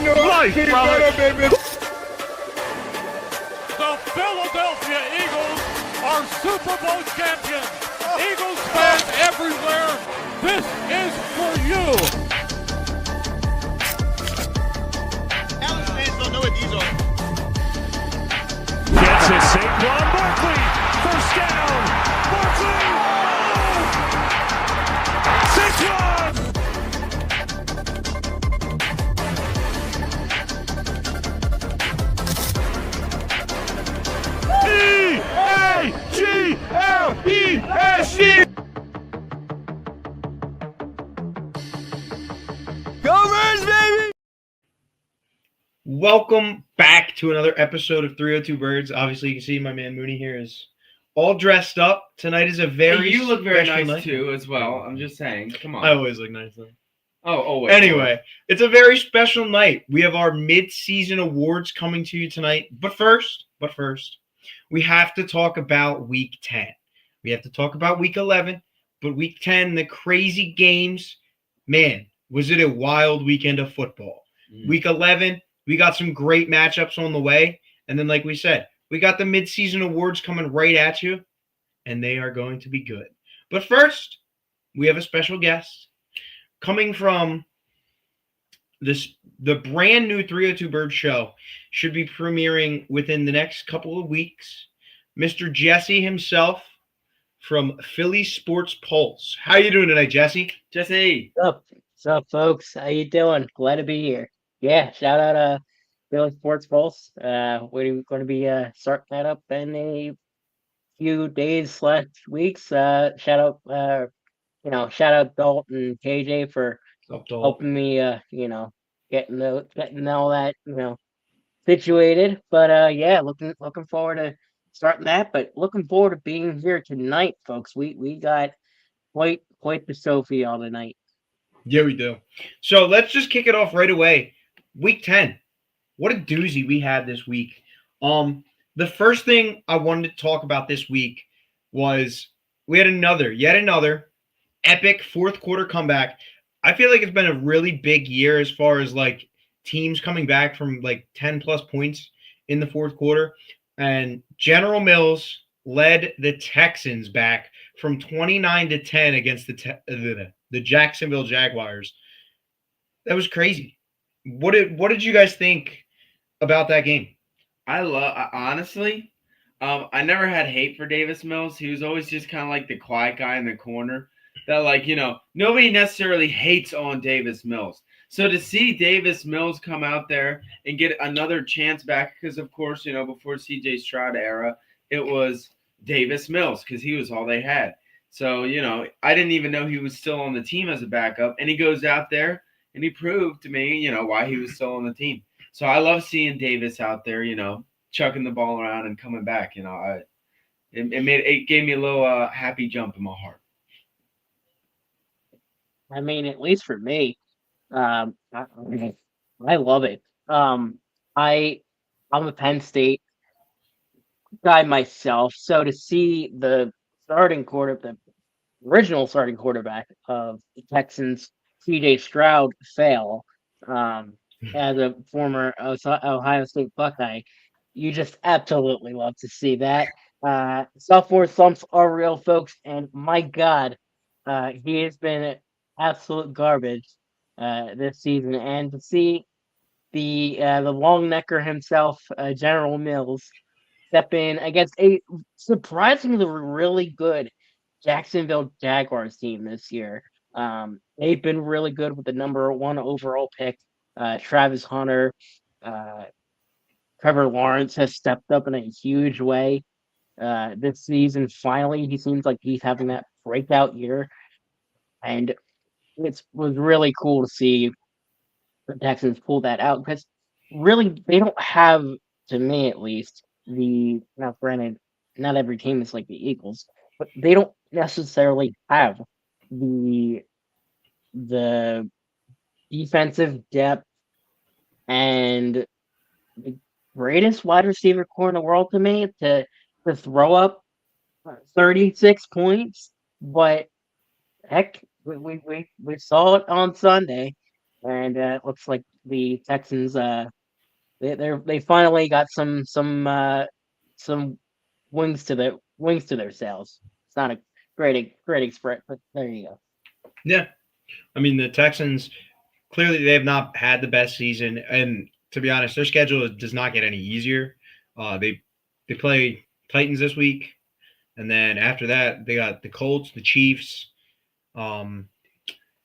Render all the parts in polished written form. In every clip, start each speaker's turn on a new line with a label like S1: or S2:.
S1: life, brother.
S2: The Philadelphia Eagles are Super Bowl champions. Eagles fans everywhere, this is for you.
S3: Dallas fans don't know what these are.
S1: Gets it, Saquon Barkley. First down. Barkley. Oh! Saquon. E-A-G-L-E-S-E.
S3: Go Birds, baby!
S4: Welcome back to another episode of 302 Birds. Obviously, you can see my man Mooney here is all dressed up. Tonight is a very
S5: you look very
S4: special
S5: nice
S4: night.
S5: too, as well. I'm just saying. Come on.
S4: I always look nice though.
S5: Oh, always.
S4: Anyway, it's a very special night. We have our Midseason Awards coming to you tonight. But first, we have to talk about Week 10. We have to talk about Week 11, but Week 10, the crazy games. Man, was it a wild weekend of football. Week 11, we got some great matchups on the way. And then, like we said, we got the Midseason Awards coming right at you, and they are going to be good. But first, we have a special guest coming from the brand new 302 Bird show. Should be premiering within the next couple of weeks. Mr. Jesse himself from Philly Sports Pulse. How you doing tonight, Jesse?
S5: Jesse.
S6: What's up, folks? How you doing? Glad to be here. Yeah, shout out Philly Sports Pulse. We're going to be starting that up in a few days / weeks. Shout out Dalton and KJ for helping me. Getting all that situated. But yeah, looking forward to starting that. But looking forward to being here tonight, folks. We got quite the Sophie all tonight.
S4: Yeah, we do. So let's just kick it off right away. Week 10. What a doozy we had this week. The first thing I wanted to talk about this week was we had yet another epic fourth quarter comeback. I feel like it's been a really big year as far as like teams coming back from like 10 plus points in the fourth quarter. And General Mills led the Texans back from 29-10 against the Jacksonville Jaguars. That was crazy. What did you guys think about that game?
S5: Honestly, I never had hate for Davis Mills. He was always just kind of like the quiet guy in the corner that nobody necessarily hates on Davis Mills. So to see Davis Mills come out there and get another chance back, because of course, before CJ Stroud era, it was Davis Mills because he was all they had. So, I didn't even know he was still on the team as a backup. And he goes out there and he proved to me, why he was still on the team. So I love seeing Davis out there, chucking the ball around and coming back. It gave me a little happy jump in my heart.
S6: I mean, at least for me, I love it. I'm a Penn State guy myself, so to see the original starting quarterback of the Texans, CJ Stroud, fail, as a former Ohio State Buckeye, you just absolutely love to see that. Sophomore slumps are real, folks, and my God, he has been absolute garbage this season. And to see the long necker himself, General Mills, step in against a surprisingly really good Jacksonville Jaguars team this year. They've been really good with the number 1 overall pick. Travis Hunter, Trevor Lawrence has stepped up in a huge way this season. Finally, he seems like he's having that breakout year, and it was really cool to see the Texans pull that out because really they don't have, to me at least, now granted, not every team is like the Eagles, but they don't necessarily have the defensive depth and the greatest wide receiver core in the world to me to throw up 36 points. But heck, we saw it on Sunday, and it looks like the Texans they finally got some wings to their sails. It's not a great express, but there you go.
S4: Yeah, I mean the Texans clearly they have not had the best season, and to be honest, their schedule does not get any easier. They play Titans this week, and then after that they got the Colts, the Chiefs. Um,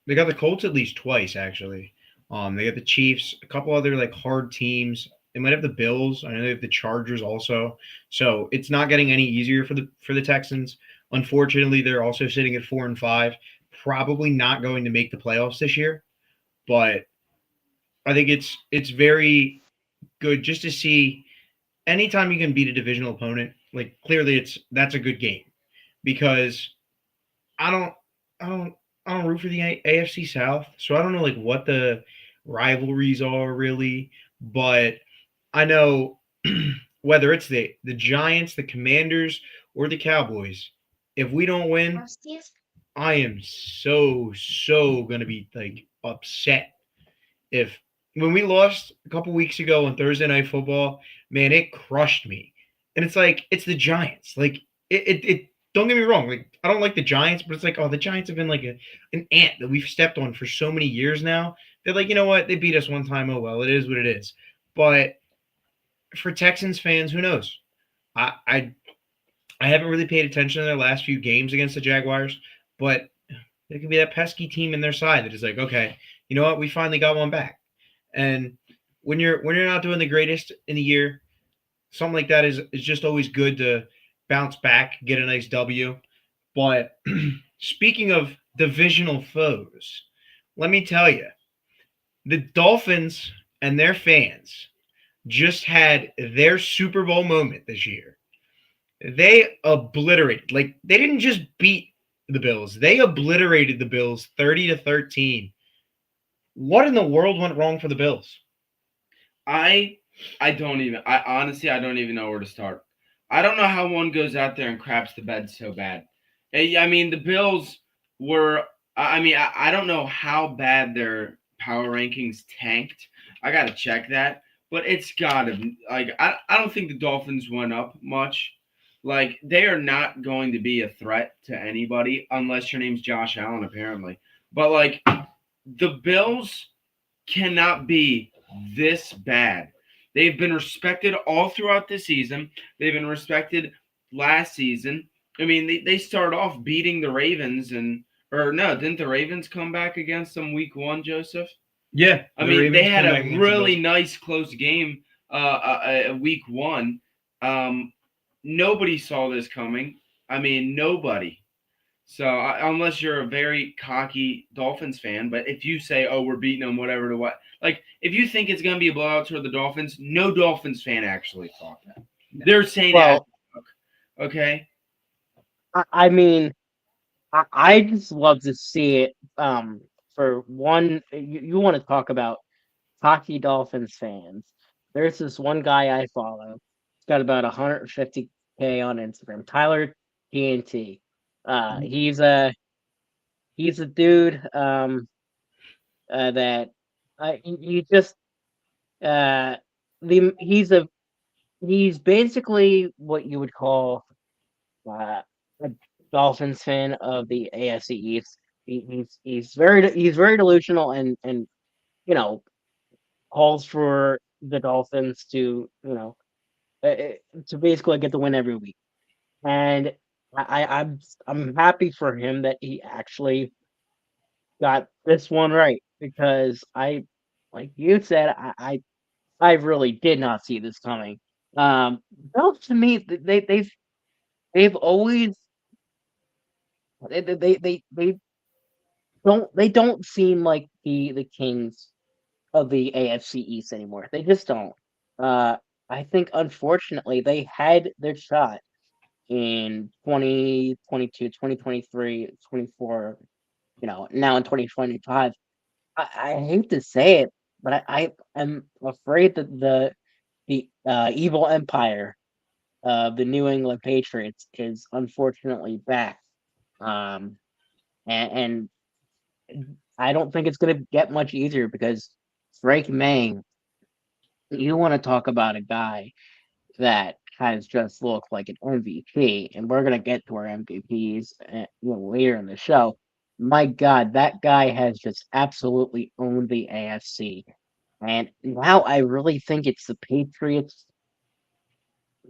S4: they got the Colts at least twice actually. They got the Chiefs, a couple other like hard teams. They might have the Bills. I know they have the Chargers also. So it's not getting any easier for the Texans. Unfortunately, they're also sitting at 4-5, probably not going to make the playoffs this year. But I think it's very good just to see anytime you can beat a divisional opponent. Like clearly, that's a good game because I don't I don't I don't root for the AFC South, so I don't know like what the rivalries are really, but I know whether it's the Giants, the Commanders, or the Cowboys, if we don't win, I am so gonna be like upset if when we lost a couple weeks ago on Thursday Night Football, man, it crushed me. And it's like it's the Giants. Like it don't get me wrong, like I don't like the Giants, but it's like, oh, the Giants have been like an ant that we've stepped on for so many years now. They're like, you know what? They beat us one time. Oh well, it is what it is. But for Texans fans, who knows? I I, I haven't really paid attention to their last few games against the Jaguars, but there could be that pesky team in their side that is like, okay, you know what? We finally got one back. And when you're not doing the greatest in the year, something like that is just always good to bounce back, get a nice W. But speaking of divisional foes, let me tell you, the Dolphins and their fans just had their Super Bowl moment this year. They obliterated, like they didn't just beat the Bills, they obliterated the Bills 30-13. What in the world went wrong for the Bills?
S5: I honestly I don't even know where to start. I don't know how one goes out there and craps the bed so bad. I mean the Bills were I don't know how bad their power rankings tanked. I gotta check that. But it's gotta like I don't think the Dolphins went up much. Like they are not going to be a threat to anybody unless your name's Josh Allen, apparently. But like the Bills cannot be this bad. They've been respected all throughout the season. They've been respected last season. I mean, they start off beating the Ravens or no, didn't the Ravens come back against them week one, Joseph?
S4: Yeah,
S5: I mean, they had a really nice close game week one. Nobody saw this coming. I mean, nobody. So unless you're a very cocky Dolphins fan, but if you say, "Oh, we're beating them," whatever to what, like if you think it's gonna be a blowout toward the Dolphins, no Dolphins fan actually thought that. They're saying
S6: Well,
S5: that. Okay.
S6: I mean, I just love to see it. For one, you want to talk about hockey Dolphins fans. There's this one guy I follow. He's got about 150K on Instagram. Tyler TNT. Uh, he's a he's a dude. That he just the he's basically what you would call uh, a Dolphins fan of the AFC East. He's very delusional and you know calls for the Dolphins to to basically get the win every week. And I'm happy for him that he actually got this one right because like you said I really did not see this coming. Bills to me they've always they don't seem like the kings of the AFC East anymore. They just don't. Uh, I think unfortunately they had their shot in 2022, 2023, 24. Now in 2025. I hate to say it, but I am afraid that the evil empire of the New England Patriots is unfortunately back. Um, and I don't think it's going to get much easier because Drake May, you want to talk about a guy that has just looked like an MVP, and we're gonna get to our MVPs later in the show. My God, that guy has just absolutely owned the AFC, and now I really think it's the Patriots'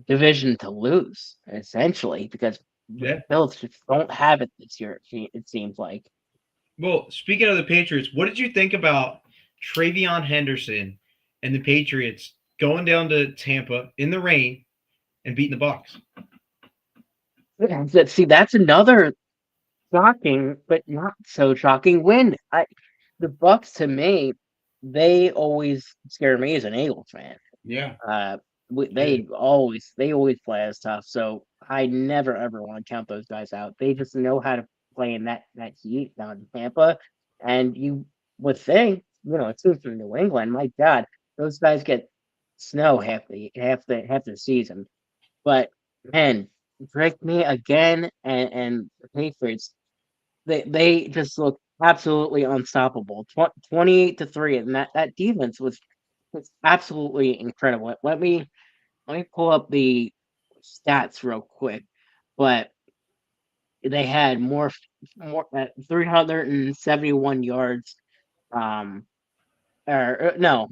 S6: division to lose, essentially, because the
S4: Yeah.
S6: Bills just don't have it this year. It seems like.
S4: Well, speaking of the Patriots, what did you think about Travion Henderson and the Patriots going down to Tampa in the rain and beating the Bucks?
S6: See, that's another shocking, but not so shocking win. The Bucks to me, they always scare me as an Eagles fan.
S5: Yeah.
S6: They always play us tough, so I never ever want to count those guys out. They just know how to play in that heat down in Tampa, and you would think, it's from New England. My God, those guys get snow half the season. But man, Drake me again, and the Patriots, they just look absolutely unstoppable. 28-3, and that defense was absolutely incredible. Let me pull up the stats real quick, but they had more 371 yards. Um, or no,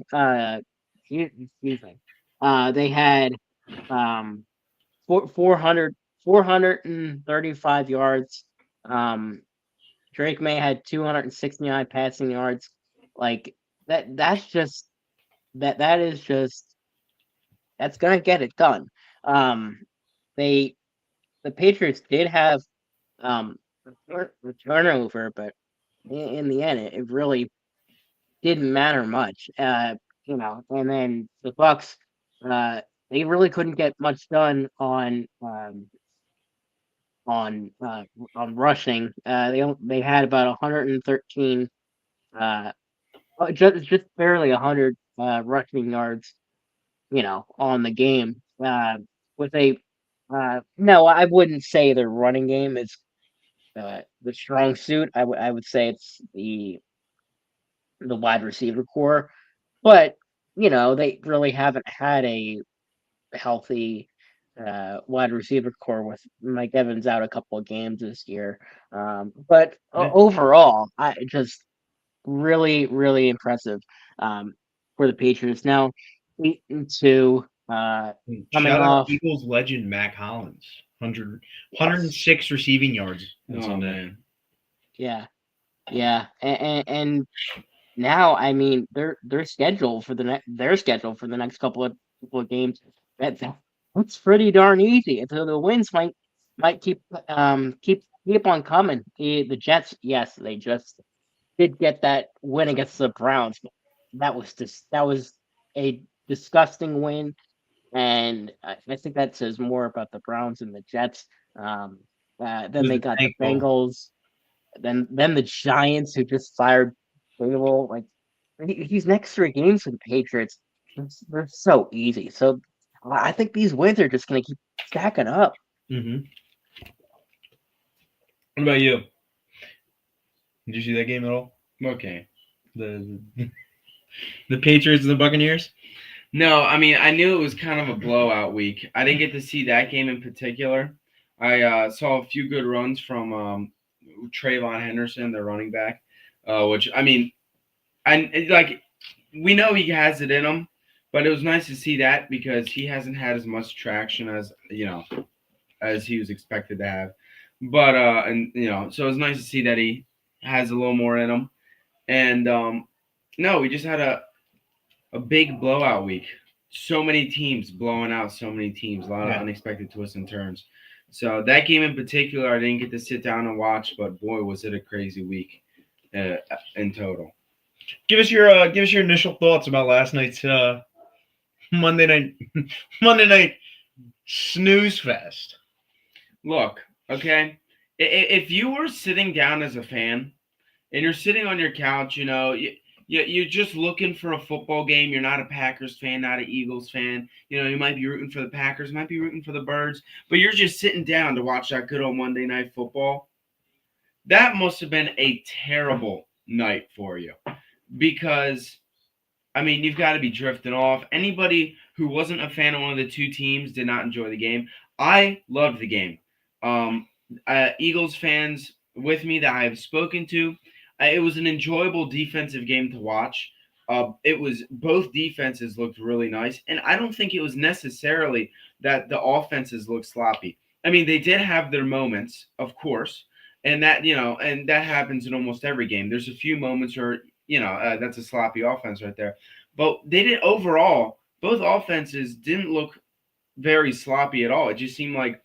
S6: excuse me. They had um 435 yards. Um, Drake May had 269 passing yards. Like that. That is just that's gonna get it done. Um, they the Patriots did have a turnover, but in the end, it really didn't matter much. And then the Bucks, uh, they really couldn't get much done on rushing. They had about 113, uh, just barely 100 rushing yards, on the game. With a No, I wouldn't say their running game is the strong suit. I would say it's the wide receiver core, but they really haven't had a healthy wide receiver core with Mike Evans out a couple of games this year. But
S4: Yeah.
S6: overall, I just really, really impressive for the Patriots. Now 8-2, coming
S4: Shout out
S6: off.
S4: Eagles legend Mac Hollins. 106 receiving yards on
S5: Oh,
S4: Sunday.
S5: man.
S6: Yeah, yeah, and now I mean they're scheduled for the next couple of games. That's pretty darn easy. So the wins might keep on coming. The Jets, yes, they just did get that win against the Browns. But that was a disgusting win, and I think that says more about the Browns and the Jets. Then
S4: Was
S6: they
S4: the
S6: got the
S4: thankful.
S6: Bengals, then the Giants, who just fired Dable. Like these next 3 games for the Patriots, they're so easy. So I think these wins are just going to keep stacking up.
S4: Mm-hmm. What about you? Did you see that game at all?
S5: Okay.
S4: The the Patriots and the Buccaneers?
S5: No, I mean, I knew it was kind of a blowout week. I didn't get to see that game in particular. I saw a few good runs from Trayvon Henderson, their running back, which, I mean, we know he has it in him, but it was nice to see that because he hasn't had as much traction as he was expected to have. But, so it was nice to see that he has a little more in him. And, no, we just had a big blowout week. So many teams blowing out so many teams. A lot of unexpected twists and turns. So that game in particular, I didn't get to sit down and watch, but boy, was it a crazy week in total.
S4: Give us your initial thoughts about last night's Monday night snooze fest.
S5: Look, okay, if you were sitting down as a fan and you're sitting on your couch, you're just looking for a football game. You're not a Packers fan, not an Eagles fan. You might be rooting for the Packers, might be rooting for the Birds, but you're just sitting down to watch that good old Monday Night Football. That must have been a terrible night for you because, I mean, you've got to be drifting off. Anybody who wasn't a fan of one of the two teams did not enjoy the game. I loved the game. Eagles fans with me that I have spoken to, it was an enjoyable defensive game to watch. It was both defenses looked really nice, and I don't think it was necessarily that the offenses looked sloppy. I mean, they did have their moments, of course, and that happens in almost every game. There's a few moments where that's a sloppy offense right there, but they did overall. Both offenses didn't look very sloppy at all. It just seemed like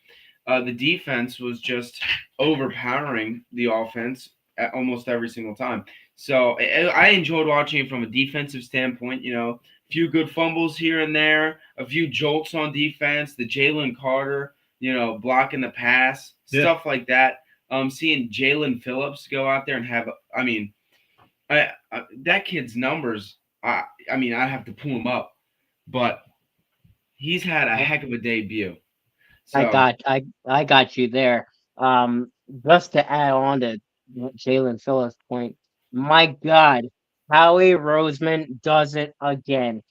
S5: the defense was just overpowering the offense at almost every single time. So I enjoyed watching it from a defensive standpoint. A few good fumbles here and there, a few jolts on defense, the Jalen Carter, blocking the pass, stuff like that. Seeing Jalen Phillips go out there and have, that kid's numbers. I have to pull him up, but he's had a heck of a debut. So,
S6: I got you there. Just to add on to Jalen Phillips' point, my God, Howie Roseman does it again.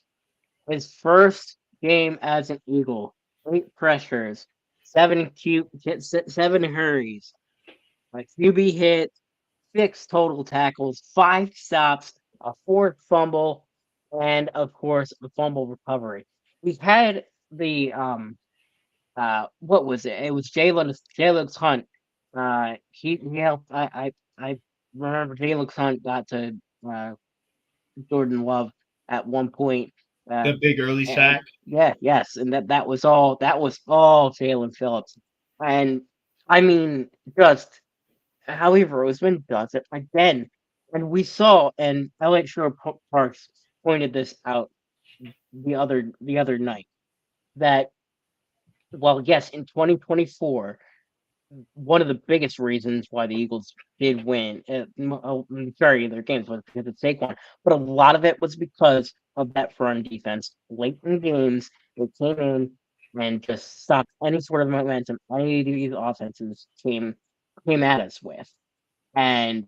S6: His first game as an Eagle, 8 pressures, 7 hurries, a QB hit, 6 total tackles, 5 stops, a 4th fumble, and of course a fumble recovery. We had the what was it? It was Jalen Hunt. He helped. I remember Jalen Hunt got to Jordan Love at one point.
S4: The big early sack.
S6: Yes, and that was all Jalen Phillips. And I mean, just Howie Roseman does it again. And we saw, and Elliott Shore Parks pointed this out the other night, that yes, in 2024, one of the biggest reasons why the Eagles did win, majority of their games was because of Saquon, but a lot of it was because of that front defense. Late in games, they came in and just stopped any sort of momentum any of these offenses came at us with. And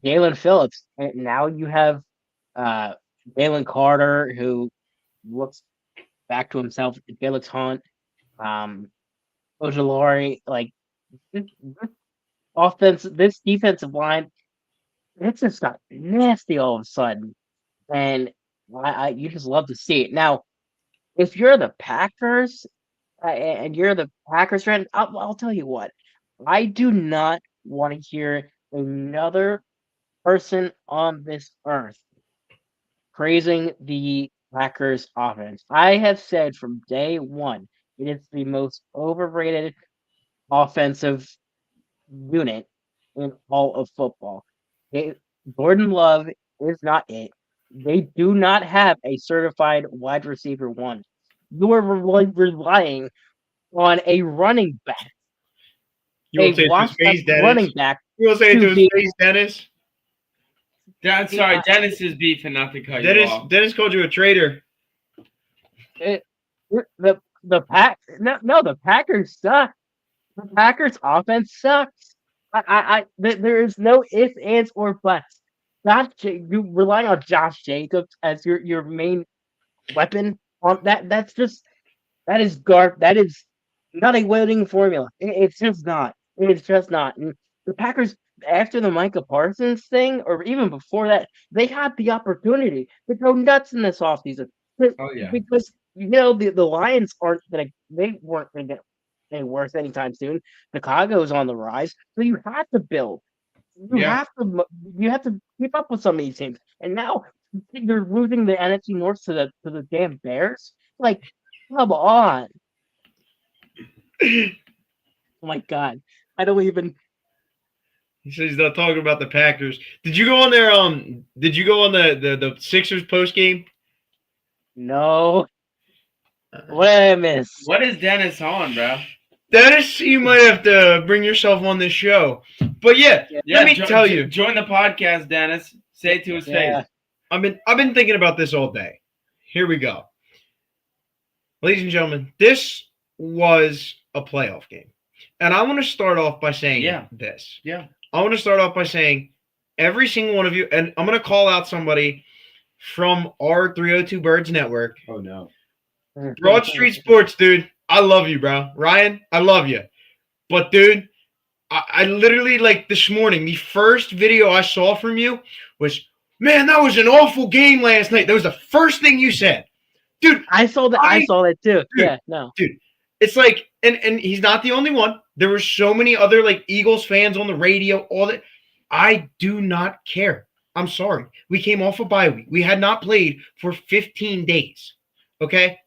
S6: Jalen Phillips, and now you have Jalen Carter, who looks back to himself, Jalen Hunt, Ojolari, like this this defensive line, it's just got nasty all of a sudden, and you just love to see it. Now, if you're the Packers and you're the Packers fan, I'll tell you what, I do not want to hear another person on this earth praising the Packers offense. I have said from day one, it is the most overrated offensive unit in all of football. Gordon Love is not it. They do not have a certified wide receiver 1. You are relying on a running back.
S4: You will say it to his face, Dennis.
S6: Running back.
S4: You will say it to his face, Dennis.
S5: Sorry, Dennis is beefing, not to cut you off.
S4: Dennis called you a traitor.
S6: The Packers suck. The Packers offense sucks. There is no ifs, ands, or buts. You rely on Josh Jacobs as your main weapon on that. That is That is not a winning formula. It's just not. It's just not. And the Packers, after the Micah Parsons thing, or even before that, they had the opportunity to go nuts in this offseason.
S5: Oh yeah.
S6: Because the Lions weren't gonna get any worse anytime soon. Chicago's on the rise, so you have to build. You have to keep up with some of these teams. And now you're losing the NFC North to the damn Bears. Like, come on. Oh my God. I don't even.
S4: He says he's not talking about the Packers. Did you go on there? Did you go on the Sixers post game?
S6: No. What did I miss?
S5: What is Dennis on, bro?
S4: Dennis, you might have to bring yourself on this show. But let me tell you.
S5: Join the podcast, Dennis. Say it to his face.
S4: I've been thinking about this all day. Here we go. Ladies and gentlemen, this was a playoff game. And I want to start off by saying this.
S5: Yeah.
S4: I want to start off by saying every single one of you, and I'm going to call out somebody from our 302 Birds Network.
S5: Oh no.
S4: Broad Street Sports, dude. I love you, bro. Ryan, I love you. But, dude, I literally, like, this morning, the first video I saw from you was, man, that was an awful game last night. That was the first thing you said. Dude,
S6: I saw that. I saw that too. Yeah, no.
S4: Dude, it's like, and he's not the only one. There were so many other, like, Eagles fans on the radio, all that. I do not care. I'm sorry. We came off a bye week. We had not played for 15 days. Okay?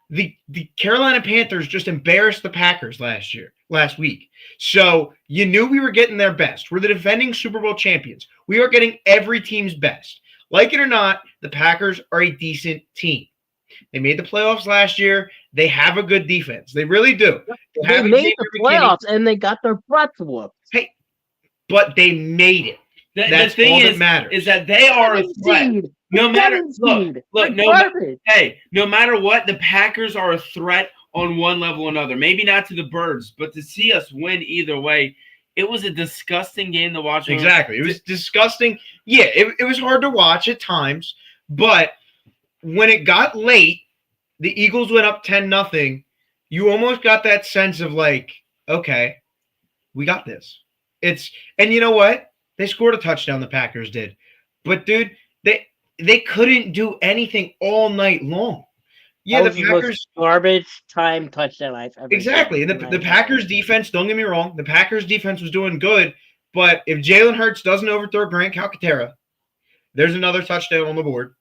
S4: The Carolina Panthers just embarrassed the Packers last week. So you knew we were getting their best. We're the defending Super Bowl champions. We are getting every team's best. Like it or not, the Packers are a decent team. They made the playoffs last year. They have a good defense. They really do.
S6: They made the playoffs and they got their butts whooped.
S4: Hey, but they made it. That's
S5: the thing
S4: all that matters.
S5: Is that they are a threat. No matter no matter what, the Packers are a threat on one level or another. Maybe not to the Birds, but to see us win either way, it was a disgusting game to watch.
S4: Exactly. It was disgusting. Yeah, it was hard to watch at times, but when it got late, the Eagles went up 10-0. You almost got that sense of like, okay, we got this. And you know what? They scored a touchdown, the Packers did. But, dude, they couldn't do anything all night long. Yeah, the Packers
S6: garbage time touchdown I've ever
S4: exactly. And the Packers defense, don't get me wrong, the Packers defense was doing good, but if Jalen Hurts doesn't overthrow Grant Calcaterra, there's another touchdown on the board.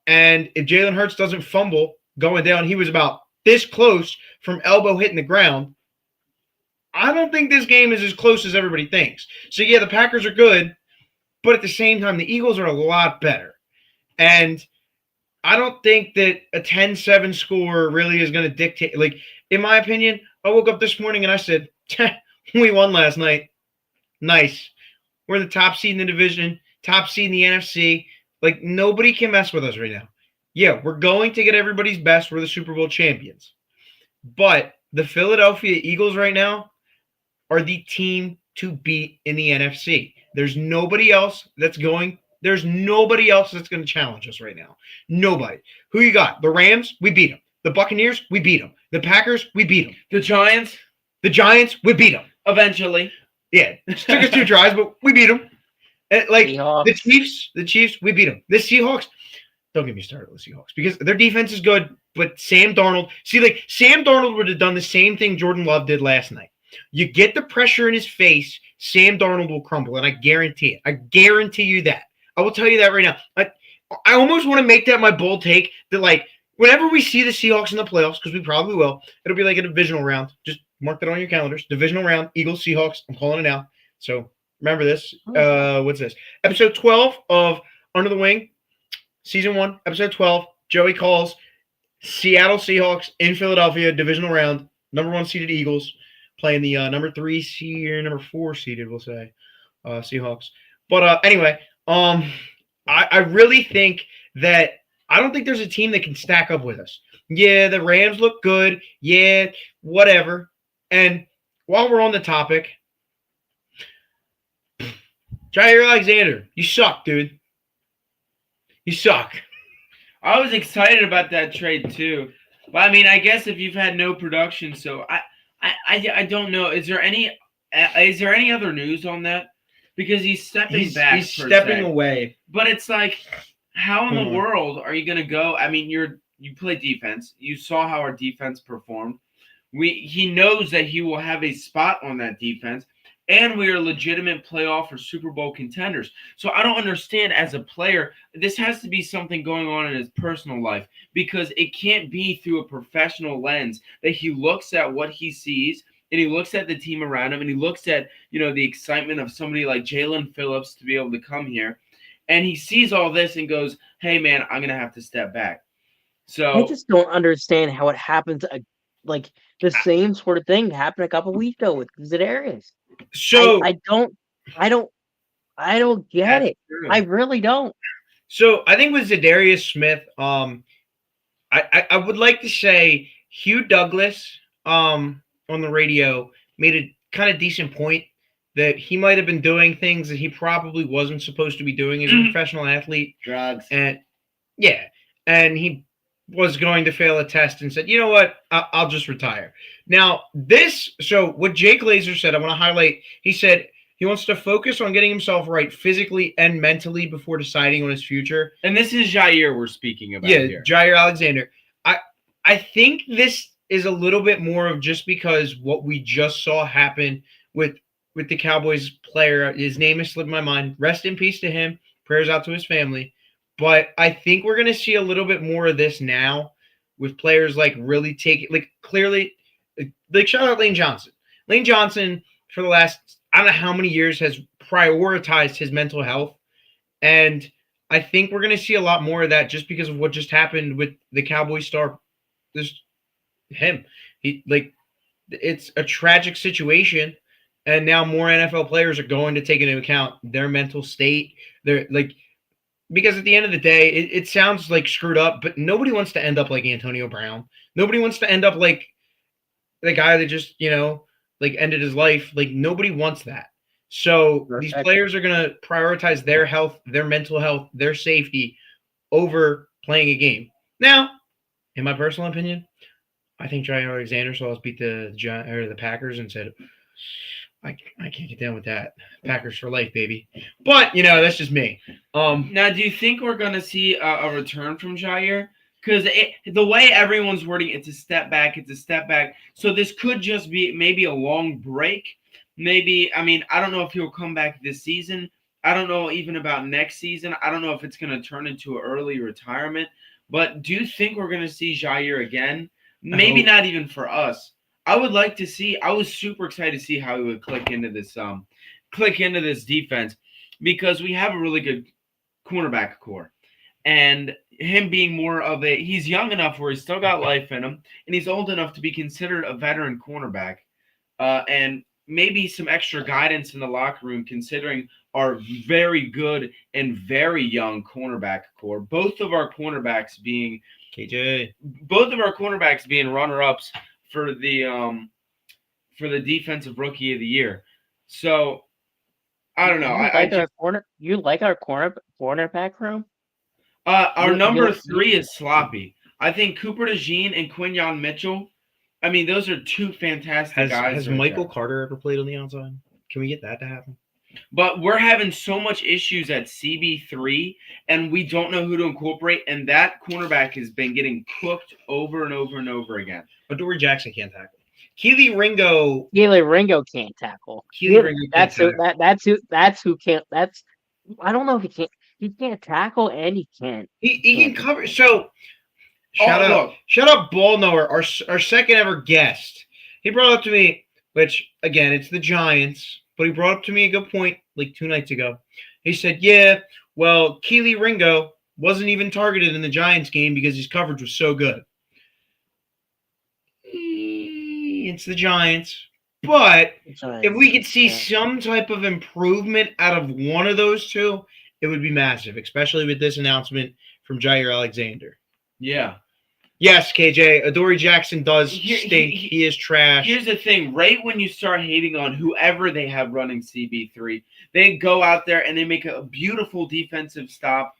S4: And if Jalen Hurts doesn't fumble going down, he was about this close from elbow hitting the ground. I don't think this game is as close as everybody thinks. So, yeah, the Packers are good, but at the same time, the Eagles are a lot better. And I don't think that a 10-7 score really is going to dictate. Like, in my opinion, I woke up this morning and I said, we won last night. Nice. We're the top seed in the division, top seed in the NFC. Like, nobody can mess with us right now. Yeah, we're going to get everybody's best. We're the Super Bowl champions. But the Philadelphia Eagles right now are the team to beat in the NFC. There's nobody else that's going – there's nobody else that's going to challenge us right now. Nobody. Who you got? The Rams? We beat them. The Buccaneers? We beat them. The Packers? We beat them.
S5: The Giants?
S4: The Giants? We beat them.
S5: Eventually.
S4: Yeah. It took us 2 tries, but we beat them. Like,
S6: Seahawks.
S4: the Chiefs, we beat them. The Seahawks, don't get me started with the Seahawks because their defense is good, but Sam Darnold, Sam Darnold would have done the same thing Jordan Love did last night. You get the pressure in his face, Sam Darnold will crumble, and I guarantee it. I guarantee you that. I will tell you that right now. I almost want to make that my bold take that, like, whenever we see the Seahawks in the playoffs, because we probably will, it'll be like a divisional round. Just mark that on your calendars. Divisional round, Eagles, Seahawks. I'm calling it now. So remember this. What's this? Episode 12 of Under the Wing, Season 1, Episode 12. Joey calls Seattle Seahawks in Philadelphia, divisional round, number 1 seeded Eagles, playing the number 3 seed or number 4 seeded, we'll say, Seahawks. But anyway, I really think that I don't think there's a team that can stack up with us. Yeah, the Rams look good. Yeah, whatever. And while we're on the topic, Jair Alexander, you suck, dude. You suck.
S5: I was excited about that trade too. But I mean, I guess if you've had no production, so I don't know. Is there any other news on that? Because he's stepping back.
S4: He's stepping away.
S5: But it's like, how in the world are you gonna go? I mean, you play defense. You saw how our defense performed. He knows that he will have a spot on that defense. And we are legitimate playoff or Super Bowl contenders. So I don't understand as a player, this has to be something going on in his personal life because it can't be through a professional lens that he looks at what he sees and he looks at the team around him and he looks at, the excitement of somebody like Jalen Phillips to be able to come here. And he sees all this and goes, hey, man, I'm going to have to step back. So
S6: I just don't understand how it happens. Like the same sort of thing happened a couple weeks ago with Zedarius.
S4: So
S6: I don't get it.
S5: True.
S6: I really don't.
S4: So I think with Zedarius Smith, I would like to say Hugh Douglas on the radio made a kind of decent point that he might have been doing things that he probably wasn't supposed to be doing as a professional athlete.
S5: Drugs.
S4: And yeah, and he was going to fail a test and said, you know what, I'll just retire. Now, so what Jake Glazer said, I want to highlight, he said he wants to focus on getting himself right physically and mentally before deciding on his future.
S5: And this is Jair we're speaking about here.
S4: Jair Alexander. I think this is a little bit more of just because what we just saw happen with the Cowboys player. His name is slipping my mind. Rest in peace to him. Prayers out to his family. But I think we're going to see a little bit more of this now with players like really taking, like clearly, like shout out Lane Johnson. Lane Johnson for the last, I don't know how many years, has prioritized his mental health. And I think we're going to see a lot more of that just because of what just happened with the Cowboys star. Him. It's a tragic situation. And now more NFL players are going to take into account their mental state. They're like, because at the end of the day, it sounds like screwed up, but nobody wants to end up like Antonio Brown. Nobody wants to end up like the guy that just, like ended his life. Like nobody wants that. So these players are going to prioritize their health, their mental health, their safety over playing a game. Now, in my personal opinion, I think Jair Alexander saw us beat the Packers and said, I can't get down with that. Packers for life, baby. But, that's just me.
S5: Now, do you think we're going to see a return from Jair? Because the way everyone's wording, it's a step back. So this could just be maybe a long break. Maybe, I don't know if he'll come back this season. I don't know even about next season. I don't know if it's going to turn into an early retirement. But do you think we're going to see Jair again? Maybe not even for us. I would like to see. I was super excited to see how he would click into this defense, because we have a really good cornerback core, and him being more of he's young enough where he's still got life in him, and he's old enough to be considered a veteran cornerback, and maybe some extra guidance in the locker room considering our very good and very young cornerback core. Both of our cornerbacks being runner-ups for the defensive rookie of the year. So I don't know.
S6: You like our cornerback room?
S5: Our number 3 is sloppy. I think Cooper DeJean and Quinyon Mitchell. Those are two fantastic guys.
S4: Has Michael Carter ever played on the outside? Can we get that to happen?
S5: But we're having so much issues at CB3, and we don't know who to incorporate, and that cornerback has been getting cooked over and over and over again.
S4: But Dory Jackson can't tackle. Keely Ringo
S6: can't tackle. That's who can't. I don't know if he can't. He can't tackle, and he can't.
S4: He can cover. So shout out Ball Knower, our second ever guest. He brought up to me, which again, it's the Giants. But he brought up to me a good point like 2 nights ago. He said, yeah, well, Keely Ringo wasn't even targeted in the Giants game because his coverage was so good. It's the Giants. But if we could see some type of improvement out of one of those two, it would be massive, especially with this announcement from Jair Alexander.
S5: Yeah.
S4: Yes, KJ, Adoree Jackson does stink. He is trash.
S5: Here's the thing. Right when you start hating on whoever they have running CB3, they go out there and they make a beautiful defensive stop,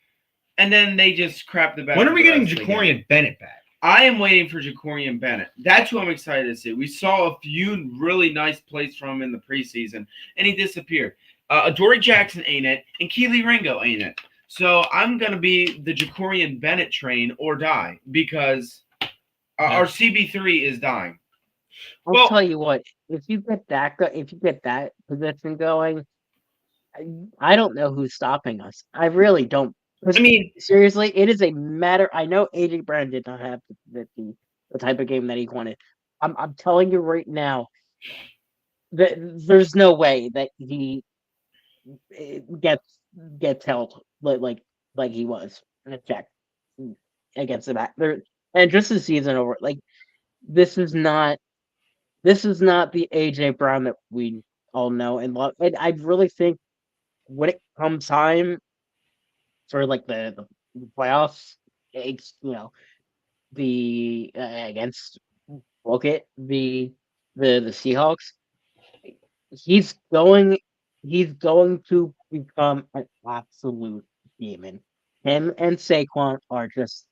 S5: and then they just crap the bed.
S4: When are we getting Jacorian Bennett back?
S5: I am waiting for Jacorian Bennett. That's who I'm excited to see. We saw a few really nice plays from him in the preseason, and he disappeared. Adoree Jackson ain't it, and Keely Ringo ain't it. So I'm going to be the Jacorian Bennett train or die, because our CB3 is dying.
S6: I'll tell you what, if you get that position going, I don't know who's stopping us. I really don't. Seriously, it is a matter. I know AJ Brown did not have the type of game that he wanted. I'm telling you right now that there's no way that he gets held like he was in a check against the back there, and just the season over. Like this is not the AJ Brown that we all know and love. And I really think when it comes time for like the playoffs, the against the Seahawks, he's going to become an absolute demon. Him and Saquon are just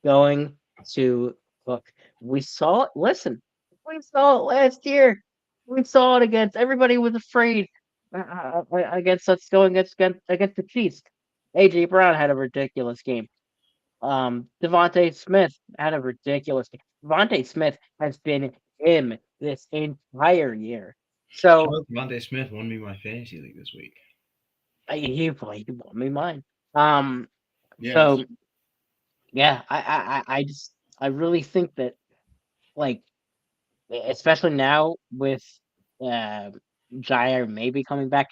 S6: going to look. We saw it. Listen, we saw it last year. We saw it against everybody was afraid against us going against the Chiefs. AJ Brown had a ridiculous game. Devontae Smith had a ridiculous game. Devontae Smith has been him this entire year. So
S4: Devontae Smith won me my fantasy league this week.
S6: he won me mine.
S5: Yes.
S6: So yeah, I really think that, like, especially now with Jair maybe coming back,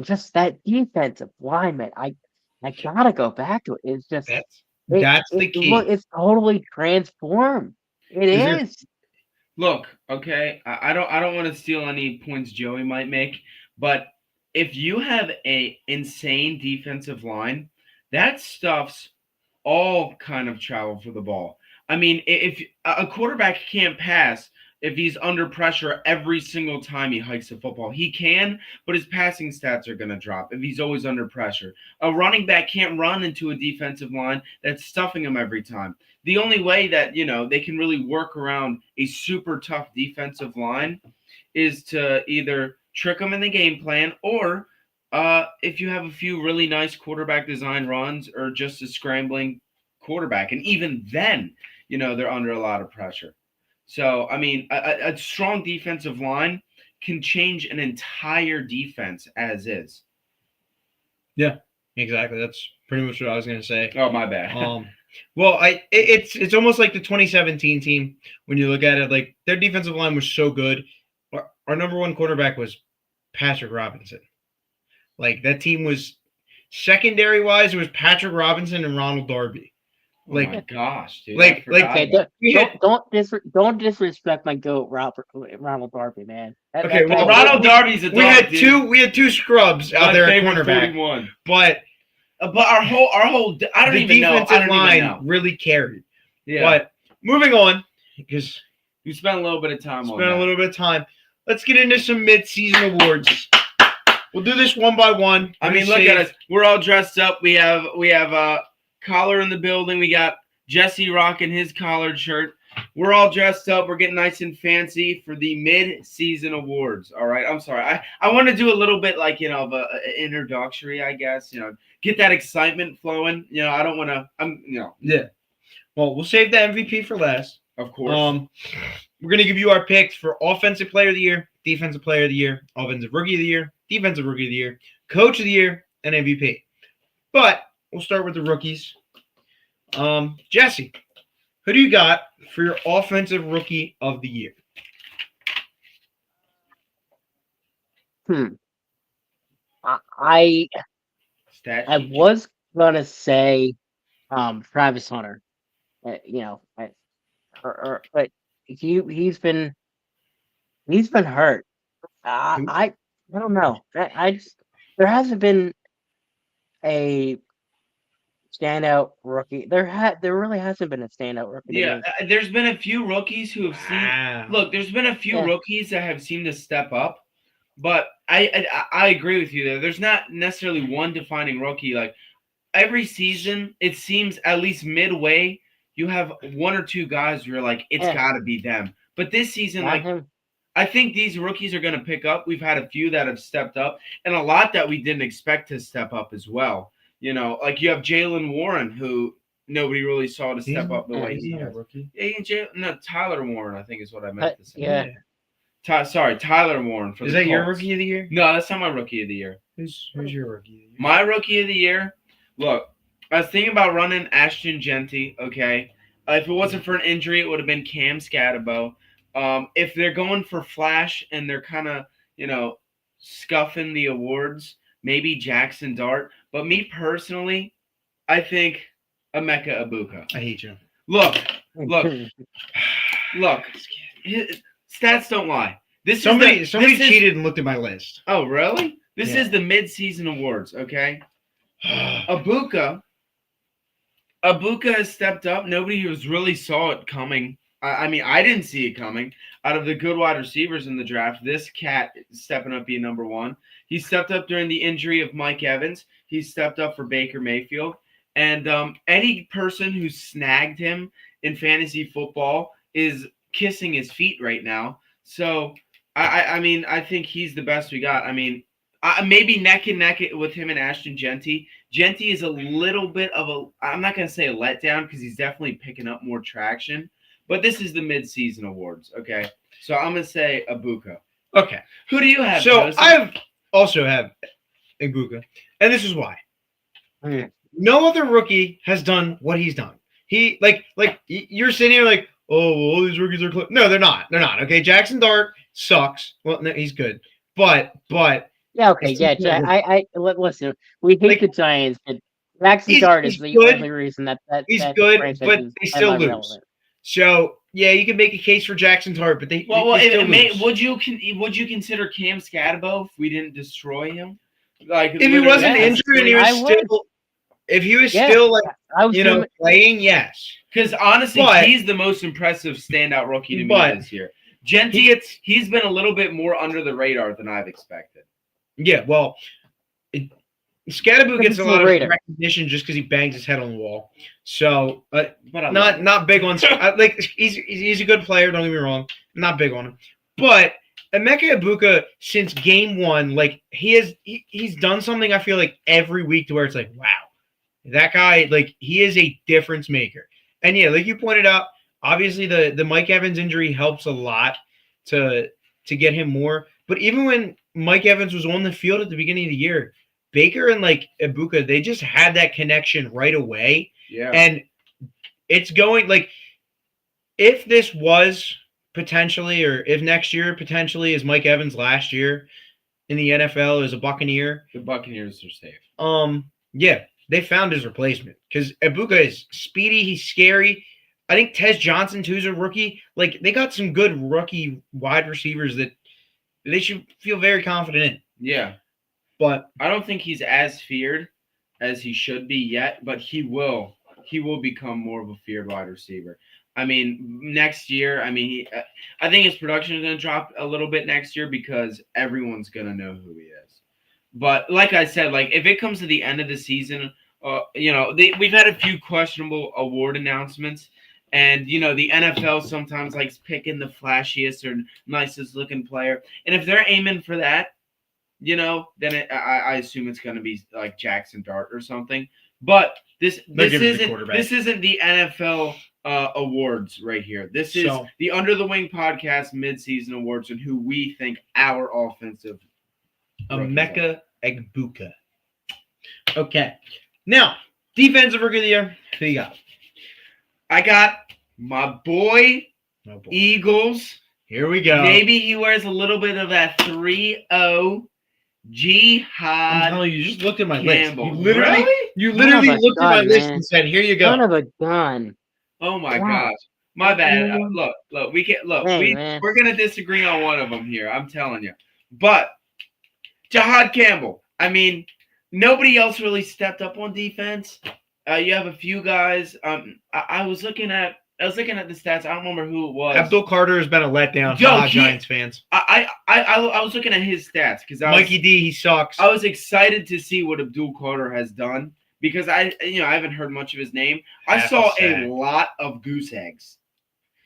S6: just that defensive lineman, I gotta go back to it. It's just
S4: That's the key.
S6: Look, it's totally transformed. It is.
S5: Look, okay, I don't want to steal any points Joey might make, but if you have a insane defensive line, that stuff's all kind of travel for the ball. I mean, if a quarterback can't pass if he's under pressure every single time he hikes the football, he can, but his passing stats are going to drop if he's always under pressure. A running back can't run into a defensive line that's stuffing him every time. The only way that, they can really work around a super tough defensive line is to either trick them in the game plan, or if you have a few really nice quarterback design runs, or just a scrambling quarterback. And even then, they're under a lot of pressure. So, I mean, a strong defensive line can change an entire defense as is.
S4: Yeah, exactly. That's pretty much what I was going to say.
S5: Oh, my bad.
S4: Well, it's almost like the 2017 team when you look at it. Like, their defensive line was so good. Our number one quarterback was Patrick Robinson. Like, that team was secondary wise, it was Patrick Robinson and Ronald Darby.
S5: Like, oh my gosh, dude!
S6: Okay, don't disrespect my goat, Ronald Darby, man.
S5: Ronald Darby's a dog,
S4: we had two scrubs out there at cornerback, 41. But
S5: our whole I don't even know. The defensive line
S4: really carried.
S5: Yeah.
S4: But moving on, because
S5: we spent a little bit of time.
S4: Let's get into some mid-season awards. We'll do this one by one.
S5: I mean, look at us. We're all dressed up. We have collar in the building. We got Jesse rocking his collared shirt. We're all dressed up. We're getting nice and fancy for the mid-season awards. All right. I'm sorry. I want to do a little bit like, of an introductory, I guess, get that excitement flowing. I don't want to,
S4: Yeah. Well, we'll save the MVP for last.
S5: Of course.
S4: We're going to give you our picks for Offensive Player of the Year, Defensive Player of the Year, Offensive Rookie of the Year, Defensive Rookie of the Year, Coach of the Year, and MVP. But we'll start with the rookies. Jesse, who do you got for your Offensive Rookie of the Year?
S6: I was gonna say Travis Hunter. But he's been hurt. I don't know. There hasn't been a standout rookie. There really hasn't been a standout rookie.
S5: Yeah, there's been a few rookies who have seen. Look, there's been a few rookies that have seemed to step up, but I agree with you there. There's not necessarily one defining rookie. Like, every season, it seems at least midway, you have one or two guys who are like, it's got to be them. But this season, I think these rookies are going to pick up. We've had a few that have stepped up, and a lot that we didn't expect to step up as well. Like you have Jalen Warren, who nobody really saw to step up the way he has. Tyler Warren, I think is what I meant to say.
S6: Yeah.
S5: Tyler Warren.
S4: Is that your Rookie of the Year?
S5: No, that's not my Rookie of the Year.
S4: Who's your Rookie of the Year?
S5: My Rookie of the Year, look, I was thinking about running Ashton Genty, okay? If it wasn't for an injury, it would have been Cam Scatterbo. If they're going for flash and they're kind of, scuffing the awards, maybe Jackson Dart. But me personally, I think Emeka Egbuka.
S4: I hate you.
S5: Look. Stats don't lie.
S4: Somebody cheated and looked at my list.
S5: Oh, really? This is the mid-season awards, okay? Egbuka has stepped up. Nobody really saw it coming I mean, I didn't see it coming. Out of the good wide receivers in the draft, this cat is stepping up being number one. He stepped up during the injury of Mike Evans. He stepped up for Baker Mayfield. And any person who snagged him in fantasy football is kissing his feet right now. So, I mean, I think he's the best we got. I mean, maybe neck and neck with him and Ashton Genty. Genty is a little bit of I'm not going to say a letdown because he's definitely picking up more traction. But this is the midseason awards, okay? So I'm going to say Ibuka.
S4: Okay.
S5: Who do you have?
S4: So
S5: Joseph?
S4: I also have Ibuka, and this is why. No other rookie has done what he's done. He like you're sitting here like, oh, well, all these rookies are no, they're not. They're not. Okay, Jackson Dart sucks. Well, no, he's good, but
S6: yeah, okay, yeah. Listen, we hate the Giants, but Jackson Dart is the only reason that
S4: he's
S6: that
S4: good,
S6: franchise
S4: but
S6: is
S4: they still lose.
S6: irrelevant.
S4: So yeah, you can make a case for Jackson Dart, but they still lose.
S5: Would you consider Cam Scatabo if we didn't destroy him? Like
S4: if he wasn't injured and he was still. If he was still like playing, yes.
S5: Because honestly, he's the most impressive standout rookie to me this year. Genty, he's been a little bit more under the radar than I've expected.
S4: Yeah, well, Scatabo gets a lot of recognition just because he bangs his head on the wall. So, but not big on like he's a good player. Don't get me wrong, not big on him, but. Emeka Ibuka, since game one, like he's done something I feel like every week to where it's like, wow, that guy, like he is a difference maker. And yeah, like you pointed out, obviously the Mike Evans injury helps a lot to get him more. But even when Mike Evans was on the field at the beginning of the year, Baker and like Ibuka, they just had that connection right away.
S5: Yeah.
S4: And it's going like if this was potentially, or if next year potentially is Mike Evans last year in the NFL as a Buccaneer.
S5: The Buccaneers are safe.
S4: Yeah, they found his replacement because Ibuka is speedy. He's scary. I think Tez Johnson too is a rookie. Like they got some good rookie wide receivers that they should feel very confident in.
S5: Yeah,
S4: but
S5: I don't think he's as feared as he should be yet. But he will become more of a feared wide receiver. I mean, next year, I think his production is going to drop a little bit next year because everyone's going to know who he is. But like I said, like if it comes to the end of the season, we've had a few questionable award announcements. And, the NFL sometimes likes picking the flashiest or nicest looking player. And if they're aiming for that, then I assume it's going to be like Jackson Dart or something. But this isn't the NFL awards right here. This is the Under the Wing podcast midseason awards and who we think our offensive
S4: Emeka Ibuka. Okay. Now, defensive rookie of the year. Who you got?
S5: I got my boy, Eagles.
S4: Here we go.
S5: Maybe he wears a little bit of that 3-0 Jihad.
S4: I'm telling you, just looked at my
S5: Campbell.
S4: list. You literally looked at my list and said, "Here you go."
S6: Son of a gun.
S5: Oh my gosh. My bad. Look, we're gonna disagree on one of them here. I'm telling you. But Jihad Campbell. I mean, nobody else really stepped up on defense. You have a few guys. I was looking at the stats. I don't remember who it was.
S4: Abdul Carter has been a letdown. Giants fans.
S5: I was looking at his stats because
S4: Mikey D, he sucks.
S5: I was excited to see what Abdul Carter has done because I haven't heard much of his name. I saw a lot of goose eggs.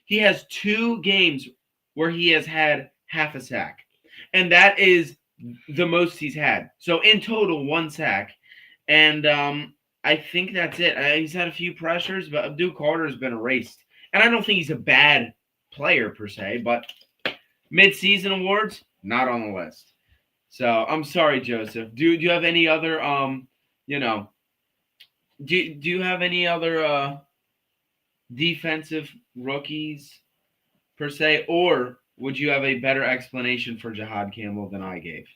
S5: He has 2 games where he has had half a sack, and that is the most he's had. So in total, 1 sack, and I think that's it. He's had a few pressures, but Abdul Carter has been erased. And I don't think he's a bad player per se, but mid-season awards, not on the list. So I'm sorry, Joseph. Do you have any other do you have any other defensive rookies per se, or would you have a better explanation for Jihad Campbell than I gave?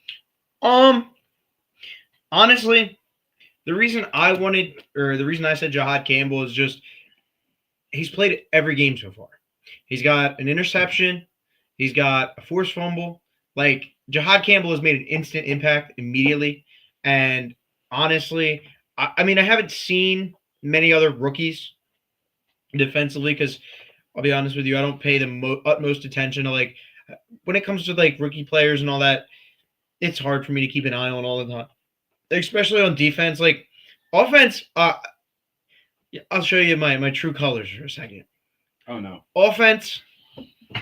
S4: Honestly, the reason I said Jihad Campbell is just he's played every game so far. He's got an interception. He's got a forced fumble. Like, Jihad Campbell has made an instant impact immediately. And honestly, I mean, I haven't seen many other rookies defensively because I'll be honest with you. I don't pay the utmost attention to like when it comes to like rookie players and all that. It's hard for me to keep an eye on all the time, especially on defense. Like offense, I'll show you my true colors for a second.
S5: Oh no.
S4: Offense.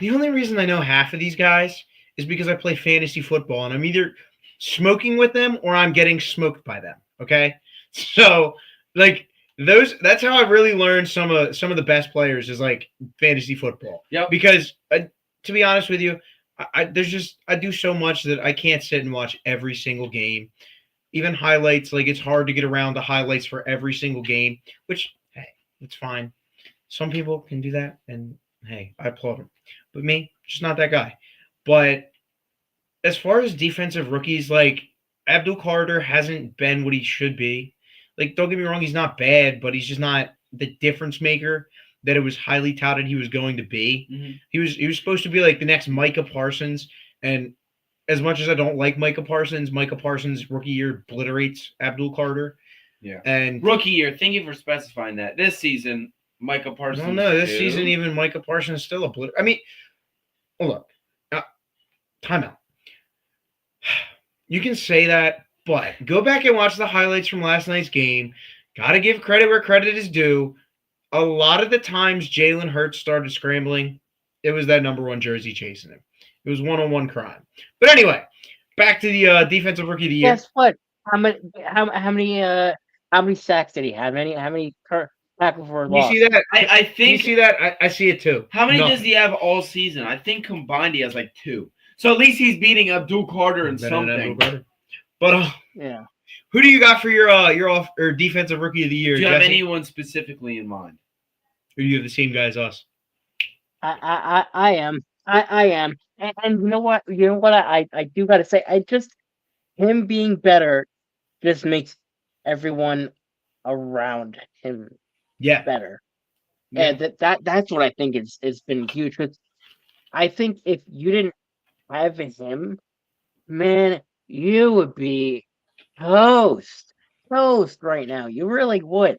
S4: The only reason I know half of these guys is because I play fantasy football and I'm either smoking with them or I'm getting smoked by them. Okay, so like that's how I really learned some of the best players is like fantasy football.
S5: Yep.
S4: Because to be honest with you, I do so much that I can't sit and watch every single game, even highlights. Like it's hard to get around the highlights for every single game, which hey, it's fine. Some people can do that, and hey, I applaud them. But me, just not that guy. But as far as defensive rookies, like Abdul Carter hasn't been what he should be. Like, don't get me wrong, he's not bad, but he's just not the difference maker that it was highly touted he was going to be.
S5: Mm-hmm.
S4: He was supposed to be like the next Micah Parsons, and as much as I don't like Micah Parsons rookie year obliterates Abdul Carter.
S5: Yeah.
S4: And
S5: rookie year, thank you for specifying that. This season, Micah Parsons.
S4: No, this season even Micah Parsons is still obliterated. I mean, look, timeout. You can say that, but go back and watch the highlights from last night's game. Got to give credit where credit is due. A lot of the times Jalen Hurts started scrambling, it was that number 1 jersey chasing him. It was one-on-one crime. But anyway, back to the defensive rookie of the year.
S6: Guess what? How many sacks did he have? How many tackles for loss?
S4: You see that?
S5: I think.
S4: You see that? I see it too.
S5: How many
S4: Nothing.
S5: does he have all season? I think combined he has like 2. So at least he's beating Abdul Carter in something.
S4: But
S6: yeah.
S4: Who do you got for your defensive rookie of the year?
S5: Do you have
S4: Jesse?
S5: anyone specifically in mind?
S4: Or do you have the same guy as us?
S6: I am. And you know what? I do gotta say, him being better just makes everyone around him better.
S4: Yeah.
S6: And that's what I think has been huge. Because I think if you didn't have him, man, you would be toast right now. You really would.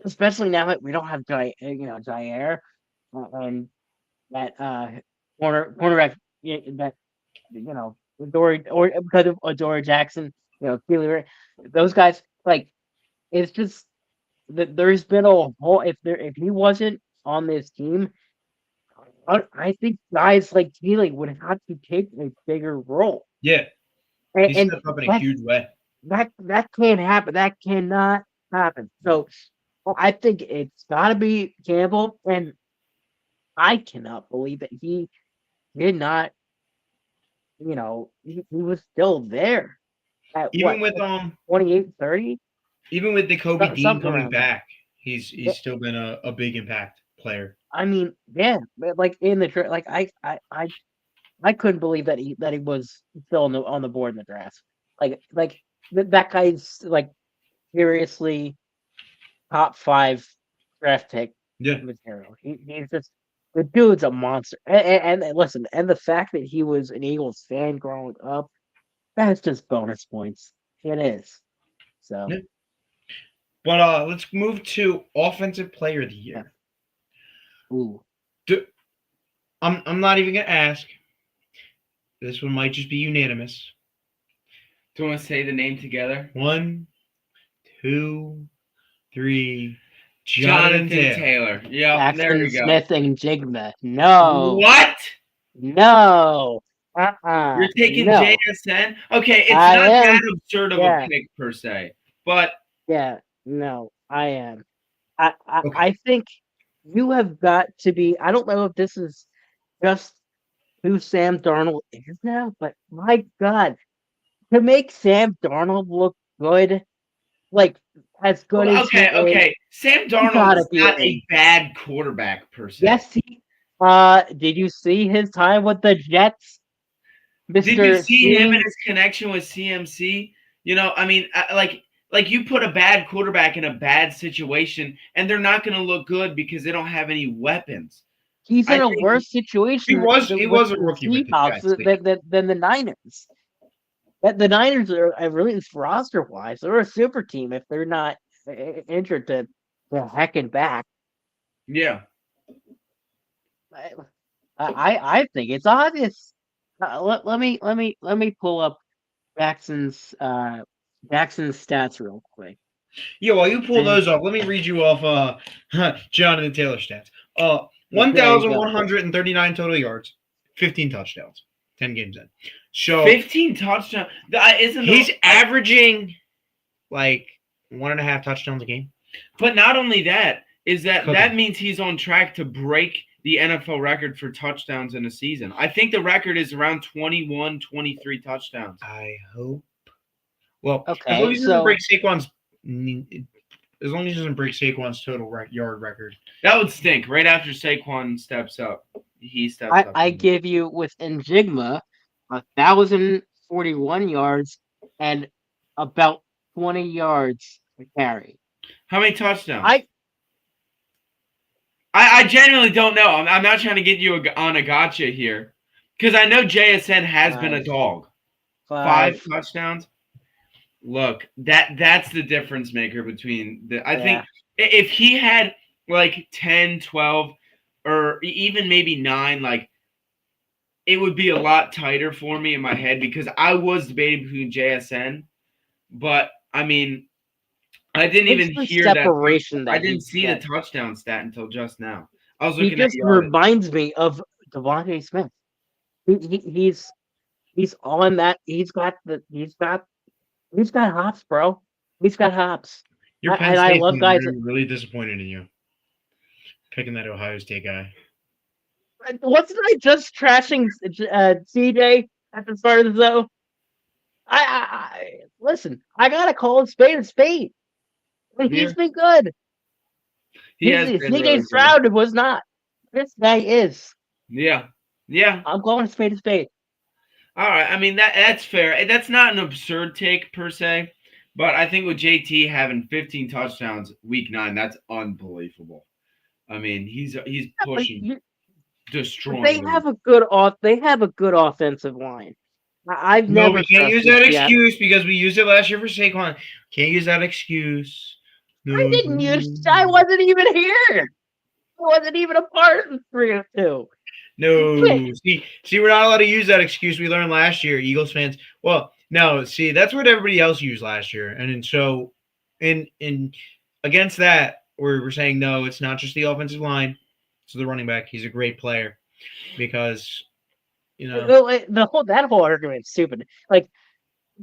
S6: Especially now that we don't have Jair and that cornerback that Dory or because of Adore Jackson, Keely, those guys, like, it's just that there's been a whole if he wasn't on this team, I think guys like Keely would have to take a bigger role.
S4: Yeah.
S6: And
S4: He stepped up in a huge way.
S6: That can't happen. That cannot happen. So I think it's got to be Campbell, and I cannot believe that he did not. He was still there. At
S4: Even with
S6: 28-30.
S4: Even with the Kobe Dean
S6: something
S4: coming
S6: around
S4: back, he's still been a big impact player.
S6: I mean, yeah, like in the like I couldn't believe that he was still on the board in the draft. Like that guy's like seriously top 5 draft pick material. He's just the dude's a monster. And listen, and the fact that he was an Eagles fan growing up, that's just bonus points. It is. So.
S4: Yeah. But let's move to offensive player of the year.
S6: Ooh.
S4: I'm not even gonna ask. This one might just be unanimous.
S5: Do you want to say the name together?
S4: 1, 2, 3.
S5: Jonathan Taylor. Yeah, there we go.
S6: Smith and Jigma. No.
S5: What?
S6: No.
S5: You're taking
S6: no.
S5: JSN? Okay, it's not that absurd of a pick per se, but
S6: yeah, no, I am. I think you have got to be. I don't know if this is just who Sam Darnold is now, but my God, to make Sam Darnold look good, like as good as
S5: okay. Sam Darnold is not a bad quarterback per se.
S6: Yes, he. Did you see his time with the Jets?
S5: Did you see him and his connection with CMC? I mean, like you put a bad quarterback in a bad situation, and they're not going to look good because they don't have any weapons.
S6: He's in a worse situation.
S4: He was a rookie with the Jets
S6: than the Niners. The Niners are, really, roster-wise, they're a super team if they're not injured to heck and back.
S5: Yeah.
S6: I think it's obvious. Let me pull up Jackson's stats real quick.
S4: Yeah, while you pull those up, let me read you off Jonathan Taylor stats. 1,139 total yards, 15 touchdowns, 10 games in. So
S5: 15 touchdowns.
S4: He's averaging like 1.5 touchdowns a game.
S5: But not only that,
S4: Cooking.
S5: that means he's on track to break the NFL record for touchdowns in a season. I think the record is around 21, 23 touchdowns.
S4: I hope. Well,
S6: Okay,
S4: as long as he doesn't break Saquon's total yard record.
S5: That would stink. Right after Saquon steps up, he steps up.
S6: I give you with Njigma 1,041 yards and about 20 yards to carry.
S5: How many touchdowns? I genuinely don't know. I'm not trying to get you on a gotcha here because I know JSN has been a dog. 5 touchdowns. Look, that's the difference maker between I think if he had like 10, 12, or even maybe 9, like it would be a lot tighter for me in my head because I was debating between JSN, but I mean, I didn't even hear
S6: separation
S5: that. I didn't see the touchdown stat until just now. I was looking
S6: he just reminds me of Devontae Smith. He's on that. He's got hops, bro. He's got hops.
S4: Your Penn
S6: and
S4: State
S6: I love guys.
S4: Really disappointed in you picking that Ohio State guy.
S6: Wasn't I just trashing CJ at the start of the show? I listen. I gotta call a spade a spade. He's been good. CJ Stroud was not. This guy is.
S5: Yeah.
S6: I'm calling a spade a spade.
S5: All right. I mean that's fair. That's not an absurd take per se, but I think with JT having 15 touchdowns week 9, that's unbelievable. I mean, he's pushing, destroying.
S6: They have a good offensive line. I've never.
S4: We can't use that excuse because we used it last year for Saquon. Can't use that excuse. No,
S6: I didn't use. I wasn't even here. I wasn't even a part of 302.
S4: No, see, we're not allowed to use that excuse we learned last year, Eagles fans. Well, no, see, that's what everybody else used last year, and so, in against that, we're saying no, it's not just the offensive line, it's the running back. He's a great player because,
S6: that whole argument's stupid. Like,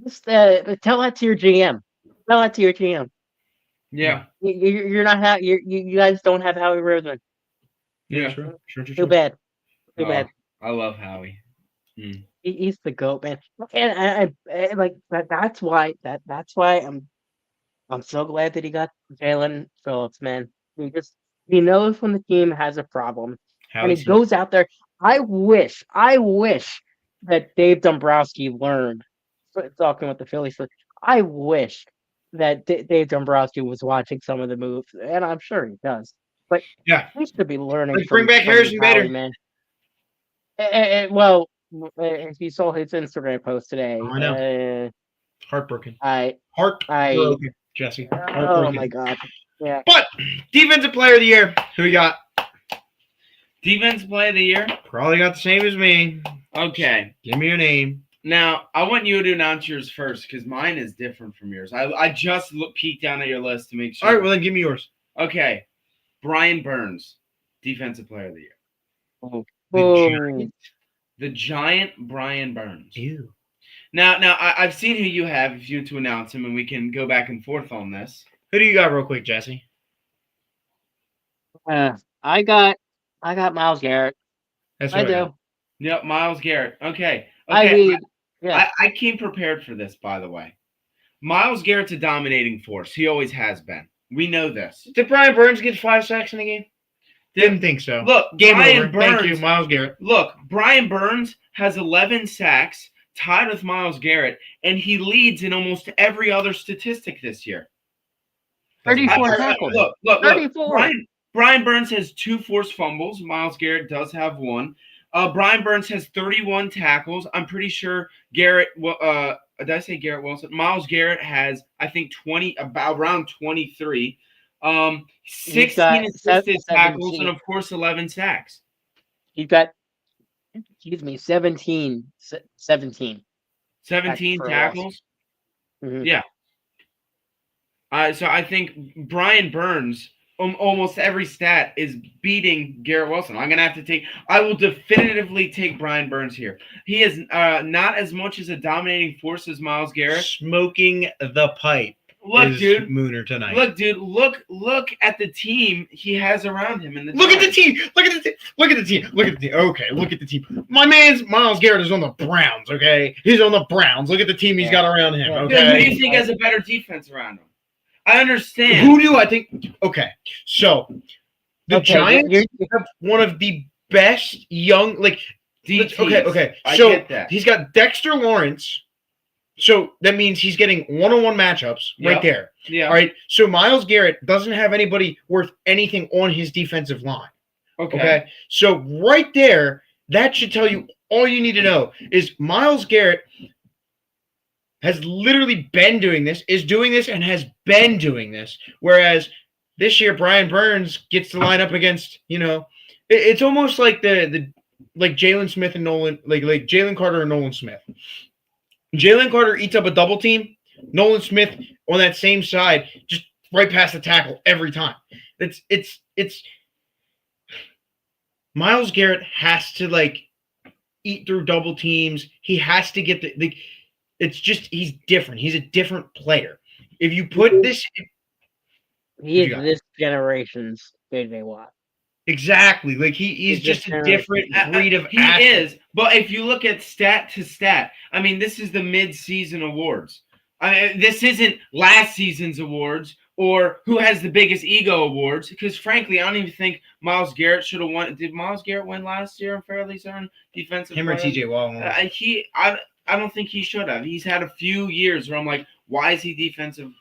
S6: just tell that to your GM. Tell that to your GM.
S5: Yeah,
S6: you're not you guys don't have Howie Roseman.
S5: Yeah,
S4: true.
S6: Too bad. Too bad.
S5: I love Howie.
S6: He's the GOAT, man. And I like that. That's why I'm so glad that he got Jalen Phillips, man. He knows when the team has a problem, and he goes out there. I wish that Dave Dombrowski learned. Talking with the Phillies, I wish that Dave Dombrowski was watching some of the moves, and I'm sure he does. But
S4: yeah,
S6: he should be learning.
S4: Let's bring back Harrison Bader,
S6: man. Well, if you saw his Instagram post today,
S4: I know. Heartbroken.
S6: Heartbroken,
S4: Jesse.
S6: Oh my God. Yeah.
S4: But defensive player of the year, who you got?
S5: Defensive player of the year?
S4: Probably got the same as me.
S5: Okay.
S4: Give me your name.
S5: Now, I want you to announce yours first because mine is different from yours. I just peeked down at your list to make sure.
S4: All right, well then give me yours.
S5: Okay. Brian Burns, defensive player of the year. The Giant Brian Burns.
S4: Ew.
S5: Now I've seen who you have if you to announce him, and we can go back and forth on this.
S4: Who do you got real quick, Jesse?
S6: I got Myles Garrett.
S4: That's
S6: I
S4: what
S6: do.
S5: Yep, Myles Garrett. Okay. I came prepared for this, by the way. Myles Garrett's a dominating force. He always has been. We know this.
S4: Did Brian Burns get 5 sacks in the game? Didn't think so.
S5: Look,
S4: game
S5: Brian
S4: over.
S5: Burns,
S4: Thank you, Myles Garrett.
S5: Look, Brian Burns has 11 sacks, tied with Myles Garrett, and he leads in almost every other statistic this year.
S6: 34 tackles.
S5: Look.
S6: 34.
S5: Brian Burns has 2 forced fumbles. Myles Garrett does have 1. Brian Burns has 31 tackles. I'm pretty sure Garrett. Did I say Garrett Wilson? Myles Garrett has, I think, around 23. 16 assisted tackles and of course 11 sacks.
S6: He's got, excuse me, 17
S5: 17
S6: for a loss.
S5: tackles.
S6: Mhm.
S5: Yeah. So I think Brian Burns, almost every stat is beating Garrett Wilson. I will definitively take Brian Burns here. He is not as much as a dominating force as Myles Garrett.
S4: Smoking the pipe.
S5: Look, dude.
S4: Mooner tonight.
S5: Look, dude. Look at the team he has around him.
S4: Look at the team. Look at the team. Look at the team. Look at the team. Okay, look at the team. My man's Myles Garrett is on the Browns. Okay, he's on the Browns. Look at the team he's got around him.
S6: Yeah.
S5: Dude, who do
S4: Okay.
S5: you think has a better defense around him? I understand.
S4: Who do I think? Okay, so the
S6: Okay,
S4: Giants
S6: you're-
S4: have one of the best young
S5: DTs.
S4: Okay.
S5: I
S4: So
S5: get that.
S4: he's got Dexter Lawrence. So that means he's getting one-on-one matchups right
S5: Yep.
S4: there.
S5: Yeah.
S4: All right. So Myles Garrett doesn't have anybody worth anything on his defensive line. Okay. So right there, that should tell you all you need to know is Myles Garrett has literally been doing this, is doing this, and has been doing this. Whereas this year, Brian Burns gets to line up against, it's almost like like Jalen Smith and Nolan, like Jalen Carter and Nolan Smith. Jalen Carter eats up a double team. Nolan Smith on that same side, just right past the tackle every time. It's Myles Garrett has to eat through double teams. He has to get it's just he's different. He's a different player. If you put this,
S6: he
S4: you
S6: is
S4: got?
S6: this generation's J.J. Watt.
S4: exactly, he's just a different breed of
S5: he
S4: athlete.
S5: is. But if you look at stat to stat, I mean, this is the Midseason Awards. I mean, this isn't last season's awards or who has the biggest ego awards. Because frankly, I don't even think Myles Garrett should have won. Did Myles Garrett win last year? I'm fairly certain. Defensive
S4: Him or
S5: player?
S4: TJ Watt.
S5: I don't think he should have. He's had a few years where I'm like, why is he defensive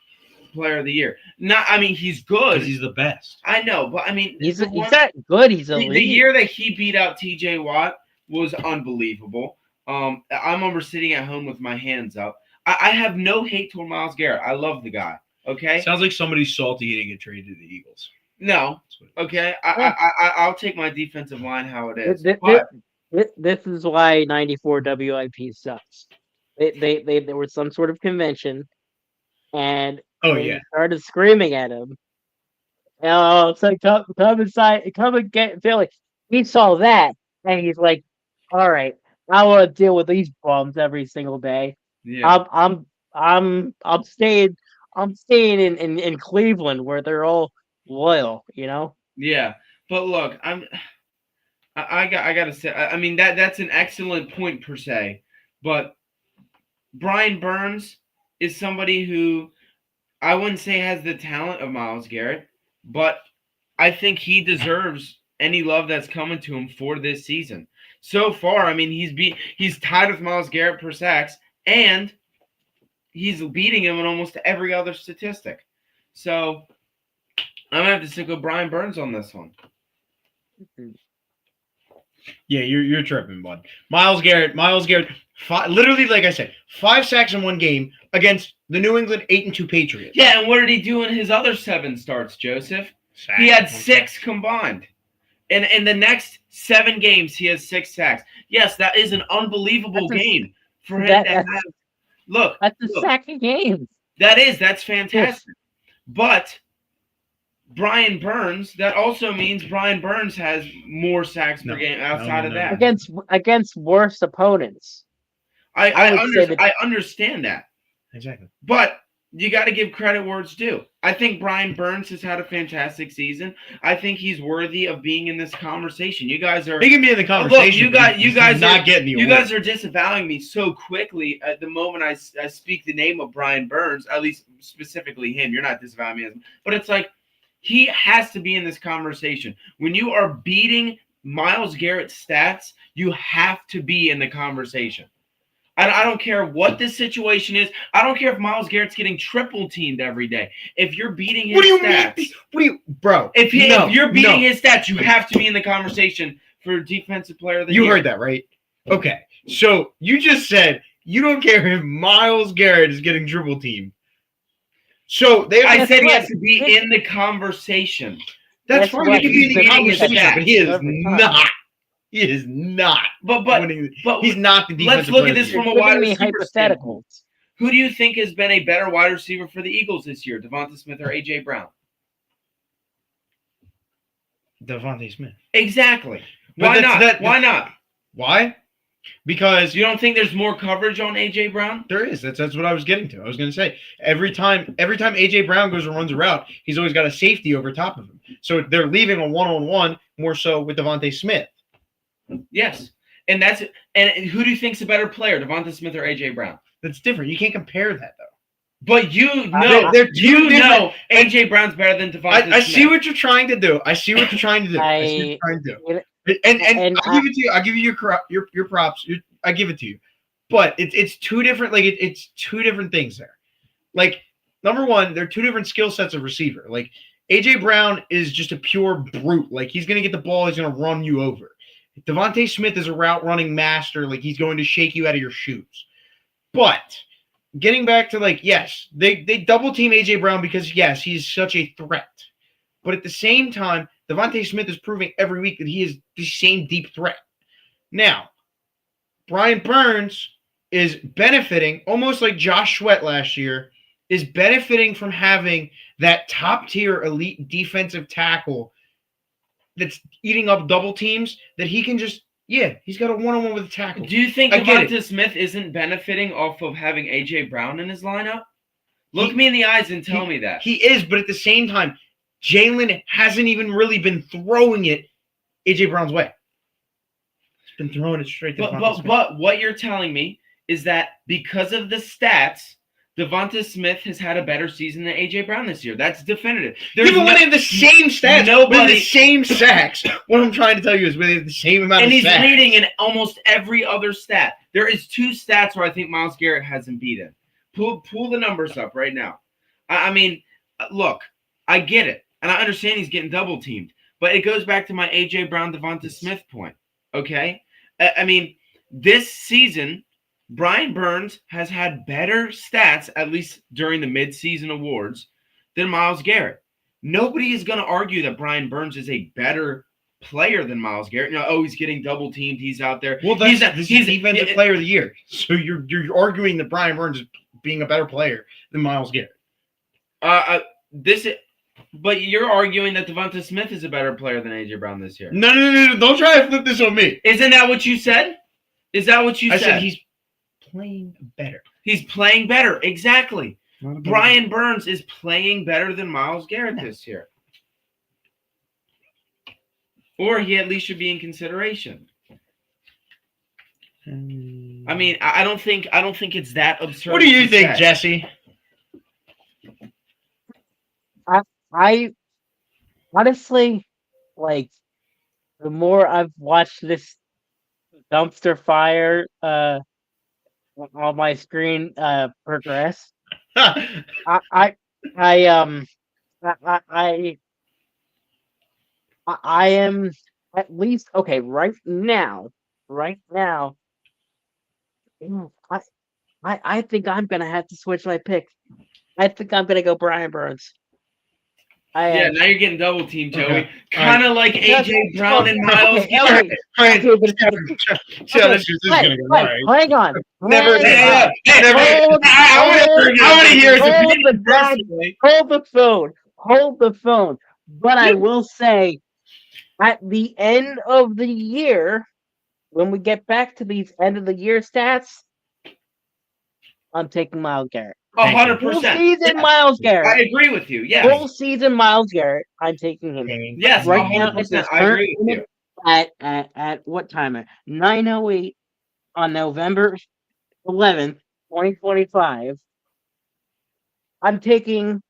S5: player of the year? He's good.
S4: Because he's the best.
S5: I know, but I mean,
S6: He's not good. He's
S5: the
S6: elite.
S5: year that he beat out TJ Watt was unbelievable. I remember sitting at home with my hands up. I have no hate toward Myles Garrett. I love the guy. Okay.
S7: Sounds like somebody's salty he didn't get traded to the Eagles.
S5: No. Okay. I'll take my defensive line how it is.
S6: This is why 94 WIP sucks. There was some sort of convention, and they started screaming at him. Oh, it's like come inside, come and get Philly. He saw that, and he's like, "All right, I want to deal with these bums every single day.
S5: Yeah.
S6: I'm staying in Cleveland where they're all loyal,
S5: Yeah, but look, I gotta say, I mean that's an excellent point per se, but Brian Burns is somebody who I wouldn't say has the talent of Myles Garrett, but I think he deserves any love that's coming to him for this season. So far, I mean, he's tied with Myles Garrett per sacks, and he's beating him in almost every other statistic. So I'm gonna have to stick with Brian Burns on this one.
S4: Yeah, you're tripping, bud. Myles Garrett, literally, like I said, 5 sacks in one game against the New England 8-2 Patriots.
S5: Yeah, and what did he do in his other 7 starts, Joseph? He had 6 combined. And in the next 7 games, he has 6 sacks. Yes, that is an unbelievable game for him to have. Look,
S6: that's a sack a game.
S5: That's fantastic. But Brian Burns, that also means Brian Burns has more sacks per game outside of that.
S6: Against worse opponents.
S5: I understand that.
S4: Exactly.
S5: But you got to give credit where it's due. I think Brian Burns has had a fantastic season. I think he's worthy of being in this conversation. You guys are.
S4: He can be in the conversation.
S5: Look, you guys
S4: not getting the award.
S5: You guys are disavowing me so quickly at the moment I speak the name of Brian Burns, at least specifically him. You're not disavowing me, but it's like he has to be in this conversation. When you are beating Myles Garrett's stats, you have to be in the conversation. I don't care what the situation is. I don't care if Myles Garrett's getting triple teamed every day. If you're beating his stats,
S4: bro?
S5: If you're beating his stats, you have to be in the conversation for defensive player of the year.
S4: You heard that, right? Okay. So you just said you don't care if Myles Garrett is getting triple teamed. So
S5: I said he has to be in the conversation.
S4: That's fine. He can be in the conversation, but he is not. He is not.
S5: But
S4: He's not the defensive
S5: let's look
S4: player
S5: at this
S4: of the
S5: from
S4: year.
S5: a wide
S6: Giving me
S5: receiver standpoint.
S6: hypotheticals.
S5: Who do you think has been a better wide receiver for the Eagles this year, Devonta Smith or A.J. Brown?
S4: Devontae Smith.
S5: Exactly.
S4: But
S5: Why not? Why not?
S4: Why? Because
S5: You don't think there's more coverage on A.J. Brown?
S4: there is. That's what I was getting to. I was going to say every time AJ Brown goes and runs a route, he's always got a safety over top of him. So they're leaving a one-on-one more so with Devontae Smith.
S5: Yes. And who do you think's a better player, Devonta Smith or A.J. Brown?
S4: That's different. You can't compare that though.
S5: But you know,
S4: They're two different-
S5: A.J. Brown's better than Devonta Smith.
S4: I see what you're trying to do. I see what you're trying to do. And I'll give it to you. I'll give you your props. I give it to you. But it's two different. Like it's two different things there. Like number one, they're two different skill sets of receiver. Like AJ Brown is just a pure brute. Like he's gonna get the ball, he's gonna run you over. Devontae Smith is a route running master. Like he's going to shake you out of your shoes. But getting back to like, yes, they double team AJ Brown because yes, he's such a threat. But at the same time, Devontae Smith is proving every week that he is the same deep threat. Now, Brian Burns is benefiting, almost like Josh Sweat last year, is benefiting from having that top-tier elite defensive tackle that's eating up double teams that he can just, he's got a one-on-one with a tackle.
S5: Do you think Devonta Smith isn't benefiting off of having A.J. Brown in his lineup? Look me in the eyes and tell me that.
S4: He is, but at the same time, Jalen hasn't even really been throwing it A.J. Brown's way. He's been throwing it straight to Devonta Smith.
S5: But what you're telling me is that because of the stats, Devonta Smith has had a better season than A.J. Brown this year. That's definitive.
S4: Even when they have the same stats, with the same sacks. What I'm trying to tell you is when they have the same amount of sacks.
S5: And he's leading in almost every other stat. There is 2 stats where I think Myles Garrett hasn't beaten. Pull the numbers up right now. I mean, look, I get it. And I understand he's getting double teamed. But it goes back to my A.J. Brown, Devonta Smith point. Okay? I mean, this season, Brian Burns has had better stats, at least during the midseason awards, than Myles Garrett. Nobody is going to argue that Brian Burns is a better player than Myles Garrett. He's getting double teamed. He's out there.
S4: Well, he's defensive player of the year. So you're arguing that Brian Burns is being a better player than Myles Garrett.
S5: But you're arguing that Devonta Smith is a better player than A.J. Brown this year.
S4: No. Don't try to flip this on me.
S5: Isn't that what you said? Is that what you said?
S4: I said he's playing better.
S5: He's playing better. Exactly. Brian Burns is playing better than Myles Garrett this year. Or he at least should be in consideration. I mean, I don't think it's that absurd.
S4: What do you think, Jesse?
S6: I honestly, like, the more I've watched this dumpster fire on my screen progress, I am at least okay right now. I think I'm gonna have to switch my pick. I think I'm gonna go Brian Burns.
S5: Now you're getting double teamed, Joey. Okay. Kind of like A.J. Brown and Myles.
S6: Hang on.
S4: Never. I want to hear it.
S6: Hold the phone. But I will say, at the end of the year, when we get back to these end of the year stats, I'm taking Myles Garrett.
S5: 100%.
S6: Full season, Myles Garrett.
S5: I agree with you. Yeah.
S6: Full season, Myles Garrett. I'm taking him.
S5: Yes.
S6: Right now,
S5: I agree with you.
S6: At what time? At 9:08 on November 11th, 2025. I am taking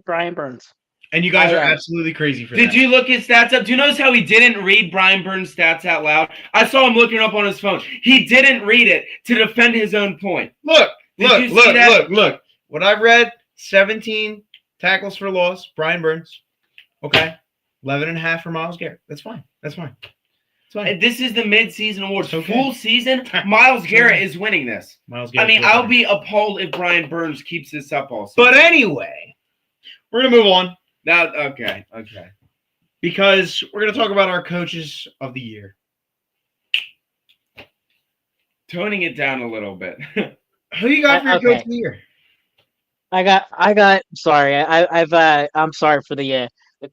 S6: Brian Burns.
S4: And you guys are absolutely crazy for that.
S5: Did you look his stats up? Do you notice how he didn't read Brian Burns' stats out loud? I saw him looking up on his phone. He didn't read it to defend his own point.
S4: Look. What I read, 17 tackles for loss, Brian Burns. Okay. 11.5 for Myles Garrett. That's fine.
S5: And this is the midseason awards. Okay. Full season, Myles Garrett is winning this. I'll be appalled if Brian Burns keeps this up all season.
S4: But anyway, we're going to move on.
S5: Okay.
S4: because we're going to talk about our coaches of the year.
S5: Toning it down a little bit.
S4: Who you got for your
S6: Okay.
S4: coach of the year?
S6: Sorry, I'm sorry for the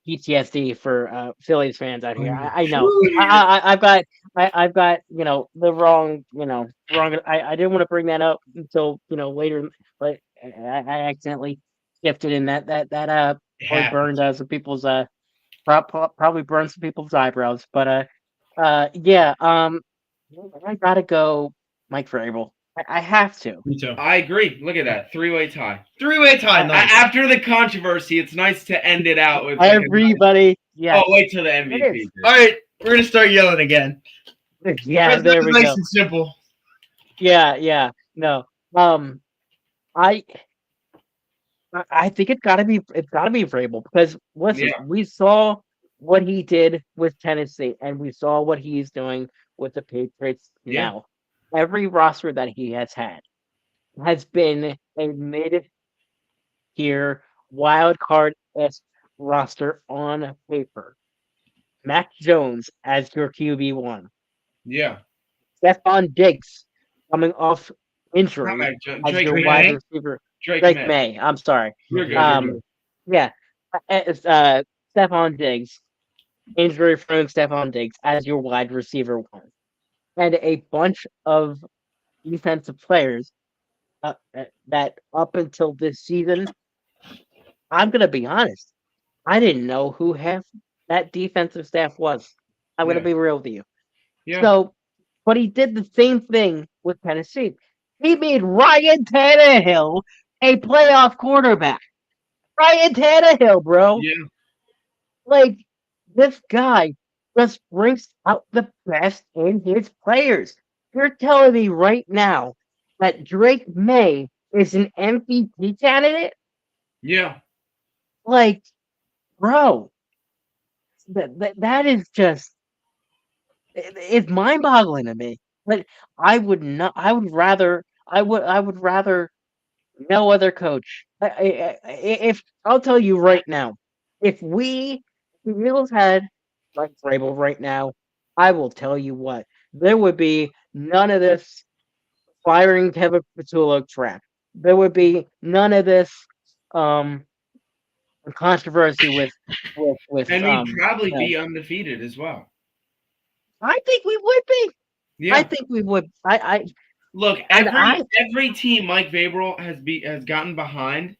S6: PTSD for Phillies fans out here. I know. I've got the wrong. I didn't want to bring that up until later, but I accidentally shifted in that probably burned some people's probably burned some people's eyebrows. But yeah, I gotta go Mike Vrabel. I have to.
S4: Me too.
S5: I agree. Look at that. Three-way tie.
S4: Three-way tie. Nice.
S5: After the controversy, it's nice to end it out with like
S6: Everybody, yeah.
S5: Oh, wait till the MVP.
S4: All right, we're going to start yelling again.
S6: Yeah,
S4: That's
S6: there we
S4: nice
S6: go.
S4: and simple.
S6: Yeah. No. I think it's gotta be Vrabel because listen, we saw what he did with Tennessee and we saw what he's doing with the Patriots now. Every roster that he has had has been a mid-tier wild card-esque roster on paper. Mac Jones as your QB1.
S5: Yeah.
S6: Stephon Diggs coming off injury as
S5: Drake
S6: your
S5: May.
S6: wide receiver.
S5: Drake
S6: May. I'm sorry.
S5: You're good. You're good.
S6: Yeah. Stephon Diggs, injury-prone Stephon Diggs as your wide receiver one, and a bunch of defensive players that up until this season, I'm gonna be honest, I didn't know who half that defensive staff was. I'm gonna be real with you.
S5: Yeah.
S6: So, but he did the same thing with Tennessee. He made Ryan Tannehill a playoff quarterback. Ryan Tannehill, bro.
S5: Yeah.
S6: Like, this guy just brings out the best in his players. You're telling me right now that Drake May is an MVP candidate?
S5: Yeah.
S6: Like, bro, that is just it's mind-boggling to me. But I would rather no other coach. If I'll tell you right now, if the Eagles had like Vrabel right now, I will tell you what, there would be none of this firing Kevin Patullo trap. There would be none of this controversy with
S5: And we'd probably be undefeated as well.
S6: I think we would be.
S5: Yeah.
S6: I think we would.
S5: Look, every team Mike Vrabel has gotten behind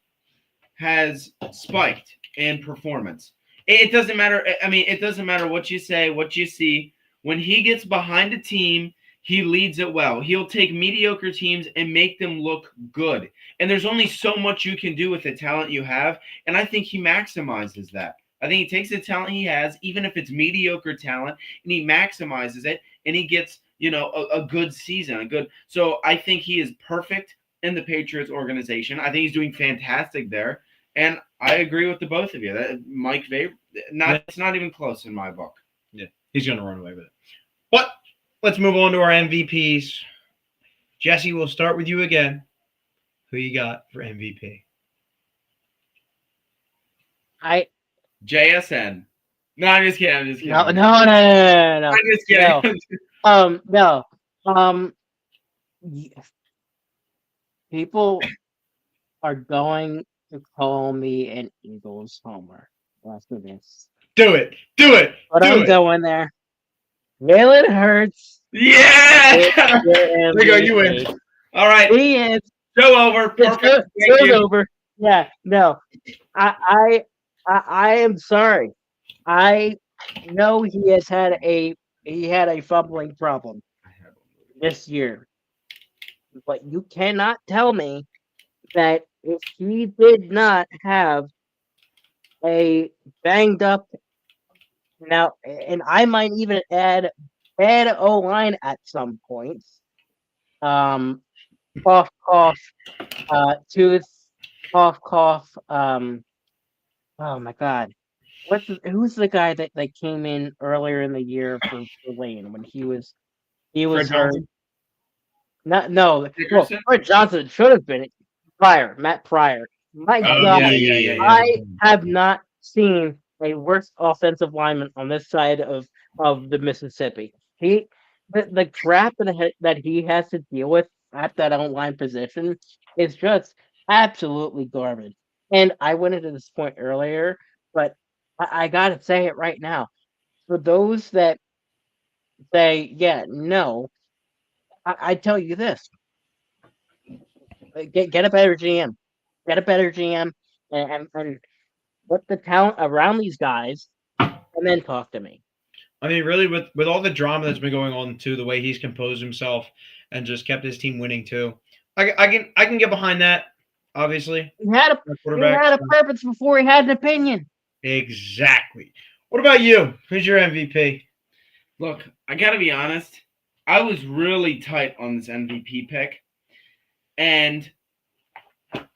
S5: has spiked in performance. It doesn't matter. I mean, it doesn't matter what you say, what you see. When he gets behind a team, he leads it well. He'll take mediocre teams and make them look good. And there's only so much you can do with the talent you have. And I think he maximizes that. I think he takes the talent he has, even if it's mediocre talent, and he maximizes it, and he gets, a good season, So I think he is perfect in the Patriots organization. I think he's doing fantastic there. And I agree with the both of you. That Mike Vrabel, it's not even close in my book.
S4: Yeah, he's going to run away with it. But let's move on to our MVPs. Jesse, we'll start with you again. Who you got for MVP?
S5: JSN. No, I'm just kidding.
S6: No.
S5: I'm just kidding.
S6: No. People are going to call me an Eagles homer after this.
S4: Do it.
S6: But I'm going there. Jalen Hurts.
S5: Yeah.
S4: There you go. You win.
S5: All right.
S6: He is.
S5: Show over. Perfect.
S6: Show's over. Yeah. No. I am sorry. I know he had a fumbling problem this year. But you cannot tell me that if he did not have a banged up now, and I might even add bad O-line at some points. Cough, tooth, cough. Oh my God. Who's the guy that came in earlier in the year for Lane when he was hurt? Fred Johnson should have been Matt Pryor. My God,
S5: yeah.
S6: I have not seen a worse offensive lineman on this side of the Mississippi. The crap that he has to deal with at that line position is just absolutely garbage. And I went into this point earlier, but I gotta say it right now. For those that say, yeah, no, I tell you this: get a better GM, get a better GM, and put the talent around these guys, and then talk to me.
S4: I mean, really, with all the drama that's been going on too, the way he's composed himself and just kept his team winning too, I can get behind that. Obviously,
S6: He had a purpose before he had an opinion.
S4: Exactly. What about you? Who's your MVP?
S5: Look, I gotta be honest. I was really tight on this MVP pick, and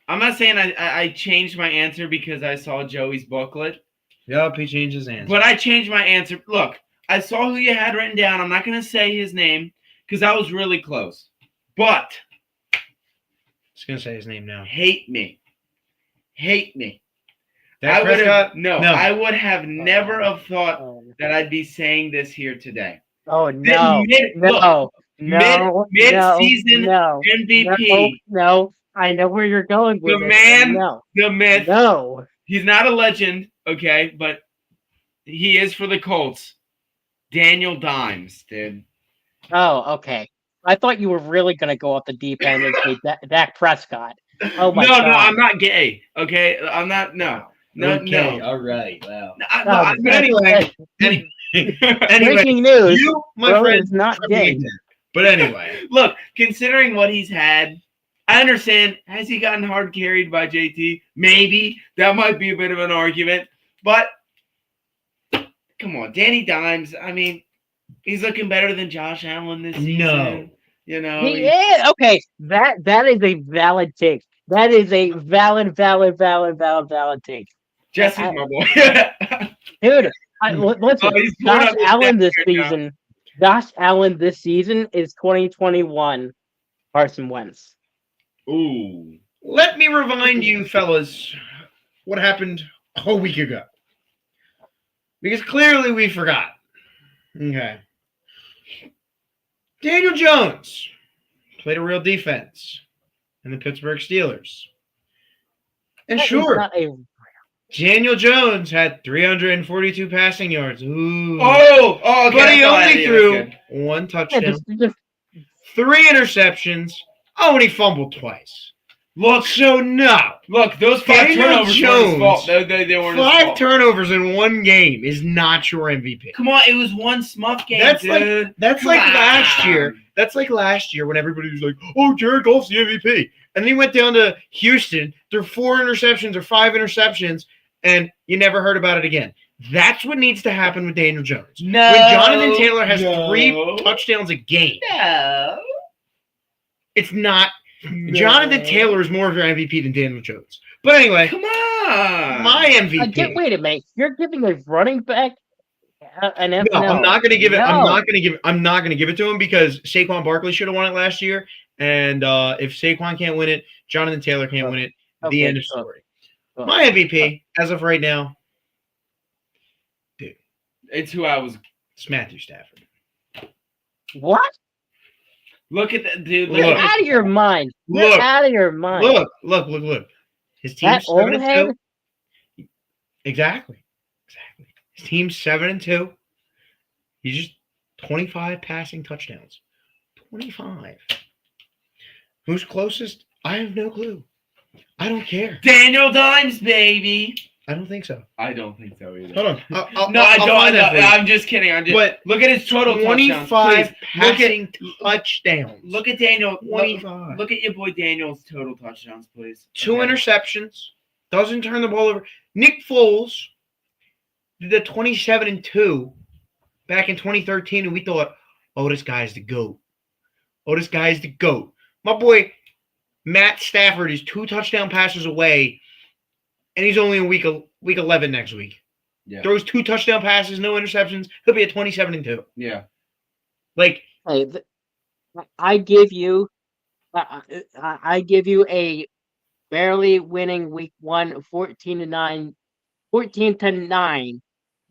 S5: I'm not saying I changed my answer because I saw Joey's booklet.
S4: Yep, he changed his answer.
S5: But I changed my answer. Look, I saw who you had written down. I'm not going to say his name because I was really close. But
S4: Just going to say his name now.
S5: hate me.
S4: Dak Prescott?
S5: I would have never have thought that I'd be saying this here today.
S6: Oh no!
S5: Mid-season MVP.
S6: No, I know where you're going with
S5: The
S6: it.
S5: man,
S6: No,
S5: the myth.
S6: no.
S5: He's not a legend, okay, but he is for the Colts. Daniel Dimes, dude.
S6: Oh, okay. I thought you were really gonna go off the deep end and say Dak Prescott. Oh my God.
S5: No, I'm not gay. Okay, I'm not. No.
S7: Okay, all right. Wow.
S4: But anyway,
S6: Breaking news.
S4: you, my
S6: Bro
S4: friend,
S6: is not gay.
S4: But anyway,
S5: Look, considering what he's had, I understand. Has he gotten hard carried by JT? Maybe. That might be a bit of an argument. But come on, Danny Dimes. I mean, he's looking better than Josh Allen this season.
S4: No.
S5: You know.
S6: He is okay. That is a valid take. That is a valid take.
S5: Jesse's my boy.
S6: Dude, listen.
S5: he's pulling
S6: Josh
S5: up his
S6: Allen
S5: stats
S6: this
S5: right now.
S6: season. Josh Allen this season is 2021 Carson Wentz.
S5: Ooh.
S4: let me remind you, fellas, what happened a week ago. Because clearly we forgot. Okay. Daniel Jones played a real defense in the Pittsburgh Steelers. And
S6: That is
S4: sure,
S6: not a-
S4: Daniel Jones had 342 passing yards. Ooh.
S5: Oh, okay.
S4: But he
S5: that's all I
S4: only
S5: need.
S4: threw
S5: That's good.
S4: one
S6: yeah,
S4: touchdown,
S6: just
S4: 3 interceptions. Oh, and he fumbled twice.
S5: Look,
S4: So no.
S5: look, those 5
S4: Daniel
S5: turnovers weren't his
S4: Jones,
S5: fault. They weren't his
S4: 5
S5: fault.
S4: turnovers in one game is not your MVP.
S5: Come on, it was one smuff game,
S4: That's
S5: dude.
S4: That's
S5: Come
S4: like
S5: on.
S4: last year. That's like last year when everybody was like, "Oh, Jared Goff's the MVP," and then he went down to Houston, threw 4 interceptions or 5 interceptions, and you never heard about it again. That's what needs to happen with Daniel Jones.
S5: No.
S4: When Jonathan Taylor has
S5: no,
S4: 3 touchdowns a game,
S5: No.
S4: it's not. Jonathan Taylor is more of your MVP than Daniel Jones. But anyway,
S5: Come on.
S4: my MVP.
S6: wait a minute. You're giving a running back an MVP?
S4: No, I'm not going to give it.
S6: No.
S4: I'm not going to give it to him because Saquon Barkley should have won it last year. And if Saquon can't win it, Jonathan Taylor can't win it. The
S6: Okay,
S4: end of story.
S6: so-
S4: My MVP, as of right now,
S5: It's who I was.
S4: it's Matthew Stafford.
S6: What?
S5: Look at that, dude.
S4: Look.
S6: You're out of your mind. You're
S4: Look.
S6: out of your mind.
S4: Look. His
S6: That
S4: team's
S6: old
S4: 7-2.
S6: head?
S4: Exactly. His team's 7-2. He's just 25 passing touchdowns. 25. Who's closest? I have no clue. I don't care.
S5: Daniel Dimes, baby.
S4: I don't think so.
S5: I don't think so either.
S4: Hold on. I'll
S5: No, I
S4: I'll
S5: don't.
S4: find that for you.
S5: I'm just kidding.
S4: But
S5: look at his total
S4: 25
S5: touchdowns. Please.
S4: passing touchdowns.
S5: Look at Daniel.
S4: 25.
S5: Look at your boy Daniel's total touchdowns, please.
S4: 2
S5: Okay.
S4: interceptions. Doesn't turn the ball over. Nick Foles did the 27-2 back in 2013, and we thought, oh, this guy's the GOAT. My boy Matt Stafford is 2 touchdown passes away, and he's only in week 11 next week.
S5: Yeah.
S4: Throws 2 touchdown passes, no interceptions. He'll be at 27-2.
S5: Yeah.
S4: Like,
S6: Hey, I give you a barely winning week 1, 14-9 14-9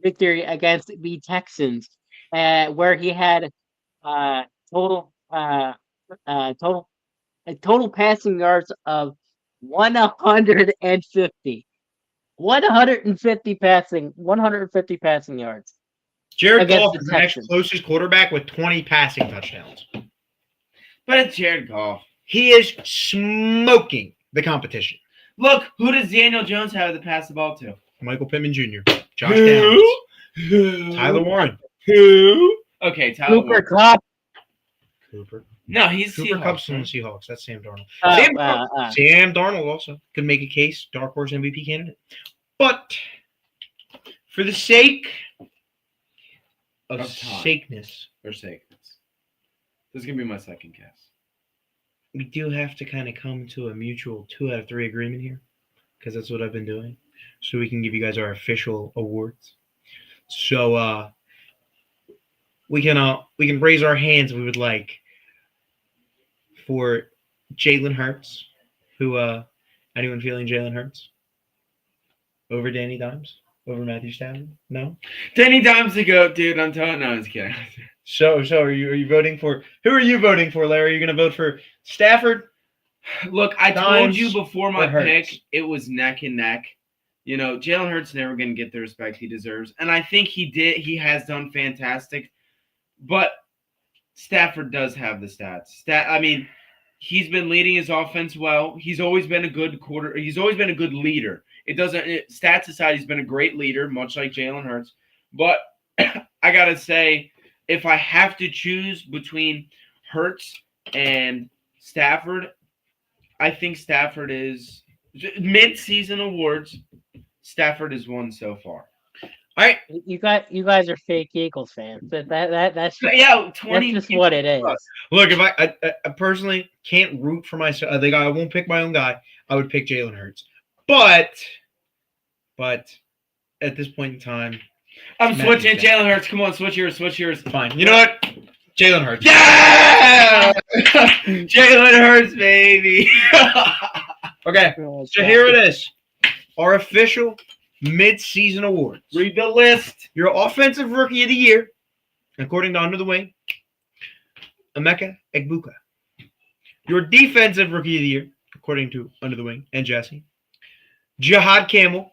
S6: victory against the Texans, where he had uh, total uh, total total passing yards of 150. 150 passing yards
S4: Jared
S6: against
S4: Goff
S6: the
S4: is the next
S6: Texans.
S4: closest quarterback with 20 passing touchdowns.
S5: But it's Jared Goff.
S4: He is smoking the competition.
S5: Look, who does Daniel Jones have to pass the ball to?
S4: Michael Pittman Jr., Josh Downs, Tyler Warren,
S5: Who? Okay, Tyler
S6: Cooper
S5: Warren.
S6: Cup.
S4: Cooper.
S5: No, he's
S4: Cooper
S5: Seahawks,
S4: Kupp's on the
S5: right?
S4: Seahawks. That's Sam Darnold.
S6: Uh,
S4: Sam Darnold also could make a case, dark horse MVP candidate. But for the sake of
S5: Of time.
S4: sakeness,
S5: Or sakeness. This is going to be my second guess.
S4: we do have to kind of come to a mutual 2 out of 3 agreement here, because that's what I've been doing, so we can give you guys our official awards. So we can raise our hands if we would like for Jalen Hurts. Who anyone feeling Jalen Hurts over Danny Dimes, over Matthew Stafford? No.
S5: Danny Dimes the GOAT, dude. I'm telling. No, I was kidding.
S4: So are you voting for? Who are you voting for, Larry? Are you going to vote for Stafford?
S5: Look, I told
S4: Dimes
S5: you before my
S4: or Hurts?
S5: pick, it was neck and neck. You know, Jalen Hurts never going to get the respect he deserves, and I think he did. He has done fantastic, but Stafford does have the stats. I mean, he's been leading his offense well. He's always been a good He's always been a good leader. Stats aside, he's been a great leader, much like Jalen Hurts. But I gotta say, if I have to choose between Hurts and Stafford, I think Stafford is Midseason Awards. Stafford has won so far.
S4: All right.
S6: you guys are fake Eagles fans. That's just,
S5: Yeah,
S6: that's
S5: 20.
S6: just what it is.
S4: Look, if I personally can't root for myself, I won't pick my own guy. I would pick Jalen Hurts, but at this point in time,
S5: I'm
S4: Matthew
S5: switching.
S4: Stafford.
S5: Jalen Hurts. Come on, switch yours. Switch yours.
S4: Fine. You know what? Jalen Hurts.
S5: Yeah! Jalen Hurts, baby.
S4: Okay. So here it is. Our official mid-season awards.
S5: Read the list.
S4: Your offensive rookie of the year, according to Under the Wing, Emeka Egbuka. Your defensive rookie of the year, according to Under the Wing and Jesse, Jihad Campbell.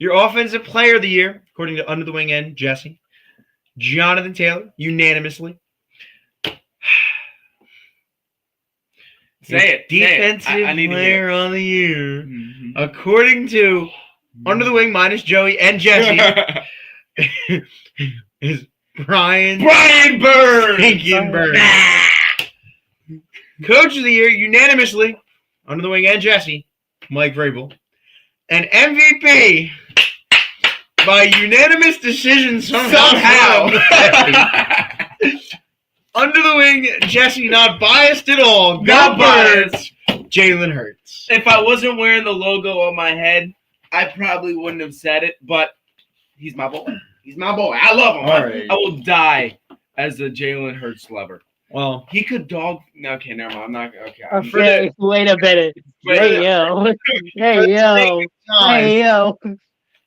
S4: Your offensive player of the year, according to Under the Wing and Jesse, Jonathan Taylor, unanimously.
S5: Say it.
S4: Defensive
S5: I need to hear
S4: player
S5: it.
S4: of the year,
S5: Mhm.
S4: according to Under the Wing minus Joey and Jesse, is Brian
S5: Bird.
S4: Hinkenberg. Coach of the year, unanimously, Under the Wing and Jesse, Mike Vrabel. And MVP by unanimous decision somehow. Under the Wing, Jesse, not biased at all. Go
S5: Not
S4: Birds. Jalen Hurts.
S5: If I wasn't wearing the logo on my head, I probably wouldn't have said it, but he's my boy. He's my boy. I love him.
S4: All right.
S5: I will die as a Jalen Hurts lover.
S4: Well,
S5: He could dog. Okay, never mind. I'm not. Okay.
S6: Okay, wait a minute.
S5: Wait,
S6: Hey yo, hey yo, hey yo.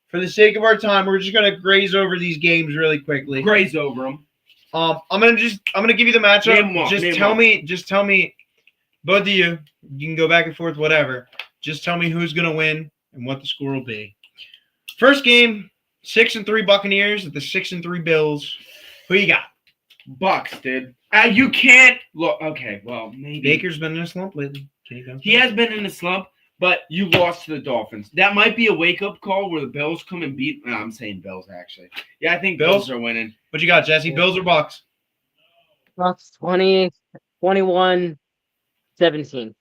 S4: for the sake of our time, we're just gonna graze over these games really quickly.
S5: Graze over them.
S4: I'm gonna give you the matchup.
S5: Name one,
S4: Just
S5: name
S4: tell
S5: one.
S4: me, both of you. You can go back and forth, whatever. Just tell me who's gonna win and what the score will be. First game, 6-3 Buccaneers at the 6-3 Bills. Who you got?
S5: Bucks, dude. You can't look. Okay, well, maybe
S4: Baker's been in a slump lately. Can you go?
S5: he has been in a slump, but you lost to the Dolphins. That might be a wake-up call where the Bills come and beat. No, I'm saying Bills, actually. Yeah, I think Bills
S4: Bills?
S5: are winning.
S4: What you got, Jesse? Bills or Bucks?
S6: Bucks 20, 21, 17.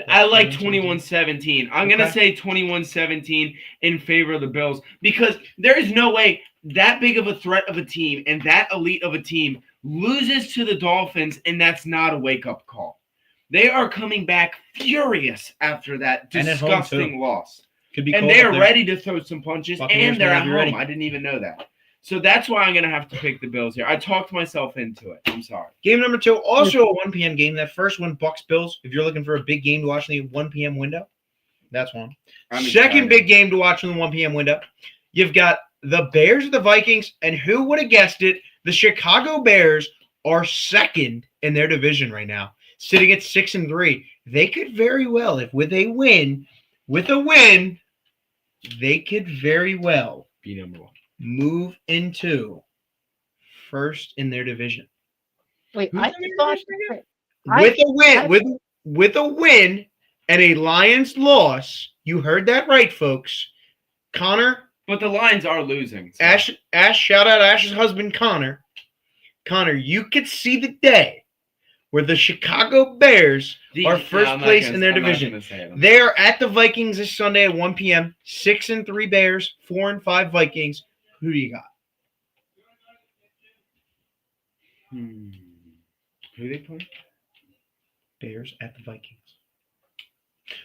S5: I like 21-17. I'm going to
S4: Okay.
S5: say 21-17 in favor of the Bills because there is no way that big of a threat of a team and that elite of a team loses to the Dolphins, and that's not a wake-up call. They are coming back furious after that
S4: And at home,
S5: disgusting
S4: too.
S5: loss.
S4: Could be
S5: And
S4: cold
S5: they
S4: up
S5: are
S4: there.
S5: ready to throw some punches,
S4: Buccaneers
S5: and they're
S4: may
S5: at
S4: not be
S5: home.
S4: ready.
S5: I didn't even know that. So that's why I'm going to have to pick the Bills here. I talked myself into it. I'm sorry.
S4: Game number 2, also a 1 p.m. game. That first one, Bucks Bills. If you're looking for a big game to watch in the 1 p.m. window, That's one.
S5: I'm
S4: Second
S5: excited.
S4: big game to watch in the 1 p.m. window. You've got the Bears or the Vikings, and who would have guessed it? The Chicago Bears are second in their division right now, sitting at 6-3. They could very well, if with a win, they could very well
S5: Be number one.
S4: move into first in their division.
S6: Wait,
S4: Who's
S6: I
S4: in their
S6: thought
S4: division
S6: I-
S4: with a win,
S6: I-
S4: with a win and a Lions loss. You heard that right, folks. Connor,
S5: But the Lions are losing. so-
S4: Ash, shout out Ash's husband, Connor. Connor, you could see the day where the Chicago Bears are first
S5: I'm not
S4: place
S5: gonna-
S4: in their
S5: I'm not
S4: division.
S5: gonna say it.
S4: They are at the Vikings this Sunday at 1 p.m. 6-3 Bears, 4-5 Vikings. Who do you got?
S5: Who they play?
S4: Bears at the Vikings.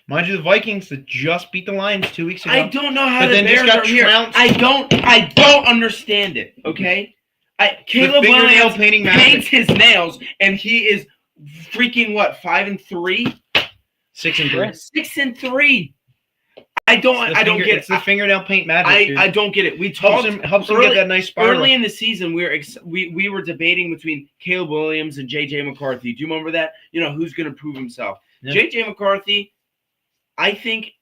S4: Mind you, the Vikings that just beat the Lions 2 weeks ago.
S5: I don't know how
S4: But
S5: the
S4: then just
S5: Bears
S4: got
S5: are here.
S4: trounced.
S5: I don't understand it. Okay, Caleb
S4: fingernail
S5: Williams
S4: painting
S5: paints
S4: magic.
S5: his nails, and he is freaking what 5-3,
S4: 6-3.
S5: 6-3. I don't get
S4: It's the
S5: it.
S4: fingernail paint magic. Dude.
S5: I don't get it. We
S4: helps
S5: talked
S4: him
S5: early-
S4: get that nice spiral.
S5: Early in the season, we were debating between Caleb Williams and J.J. McCarthy. Do you remember that? Who's going to prove himself?
S4: Yeah.
S5: J.J. McCarthy, I think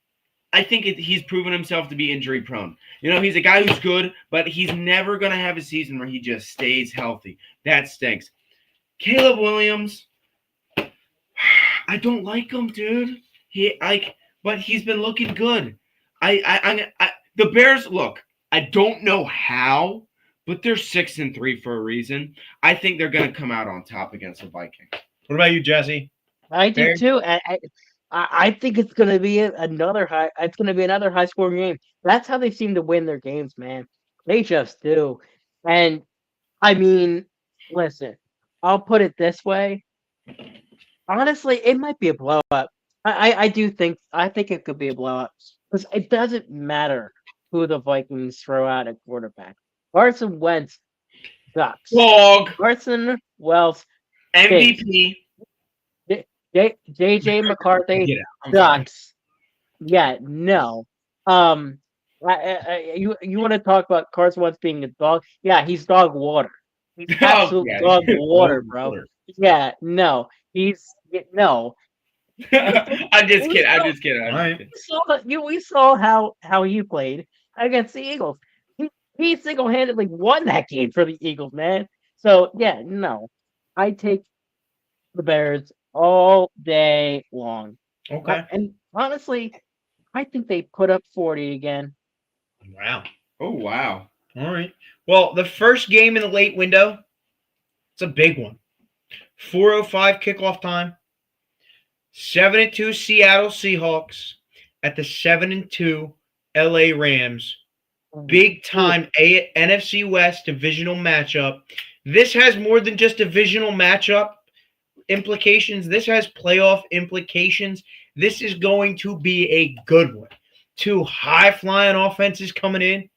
S5: he's proven himself to be injury prone. He's a guy who's good, but he's never going to have a season where he just stays healthy. That stinks. Caleb Williams, I don't like him, dude. But he's been looking good. The Bears, look, I don't know how, but they're 6-3 for a reason. I think they're going to come out on top against the Vikings.
S4: What about you, Jesse?
S6: I do
S4: Bears?
S6: too. I think it's going to be another high. It's going to be another high scoring game. That's how they seem to win their games, man. They just do. And I mean, listen, I'll put it this way. Honestly, it might be a blow up. I think it could be a blow up because it doesn't matter who the Vikings throw out at quarterback. Carson Wentz sucks.
S5: Dog,
S6: Carson Wentz
S5: MVP.
S6: JJ McCarthy
S4: Get out.
S6: sucks. Yeah, no. You want to talk about Carson Wentz being a dog? Yeah, he's dog water. He's absolute
S5: yeah.
S6: dog water, bro. Yeah, no. No.
S5: I'm just kidding. I'm just kidding.
S4: All right.
S6: We saw how he played against the Eagles. He single-handedly won that game for the Eagles, man. So yeah, no. I take the Bears all day long.
S4: Okay.
S6: And honestly, I think they put up 40 again.
S4: Wow.
S5: Oh wow.
S4: All right. Well, the first game in the late window, it's a big one. 4:05 kickoff time. 7-2 Seattle Seahawks at the 7-2 LA Rams. Big time NFC West divisional matchup. This has more than just divisional matchup implications. This has playoff implications. This is going to be a good one. Two high-flying offenses coming in.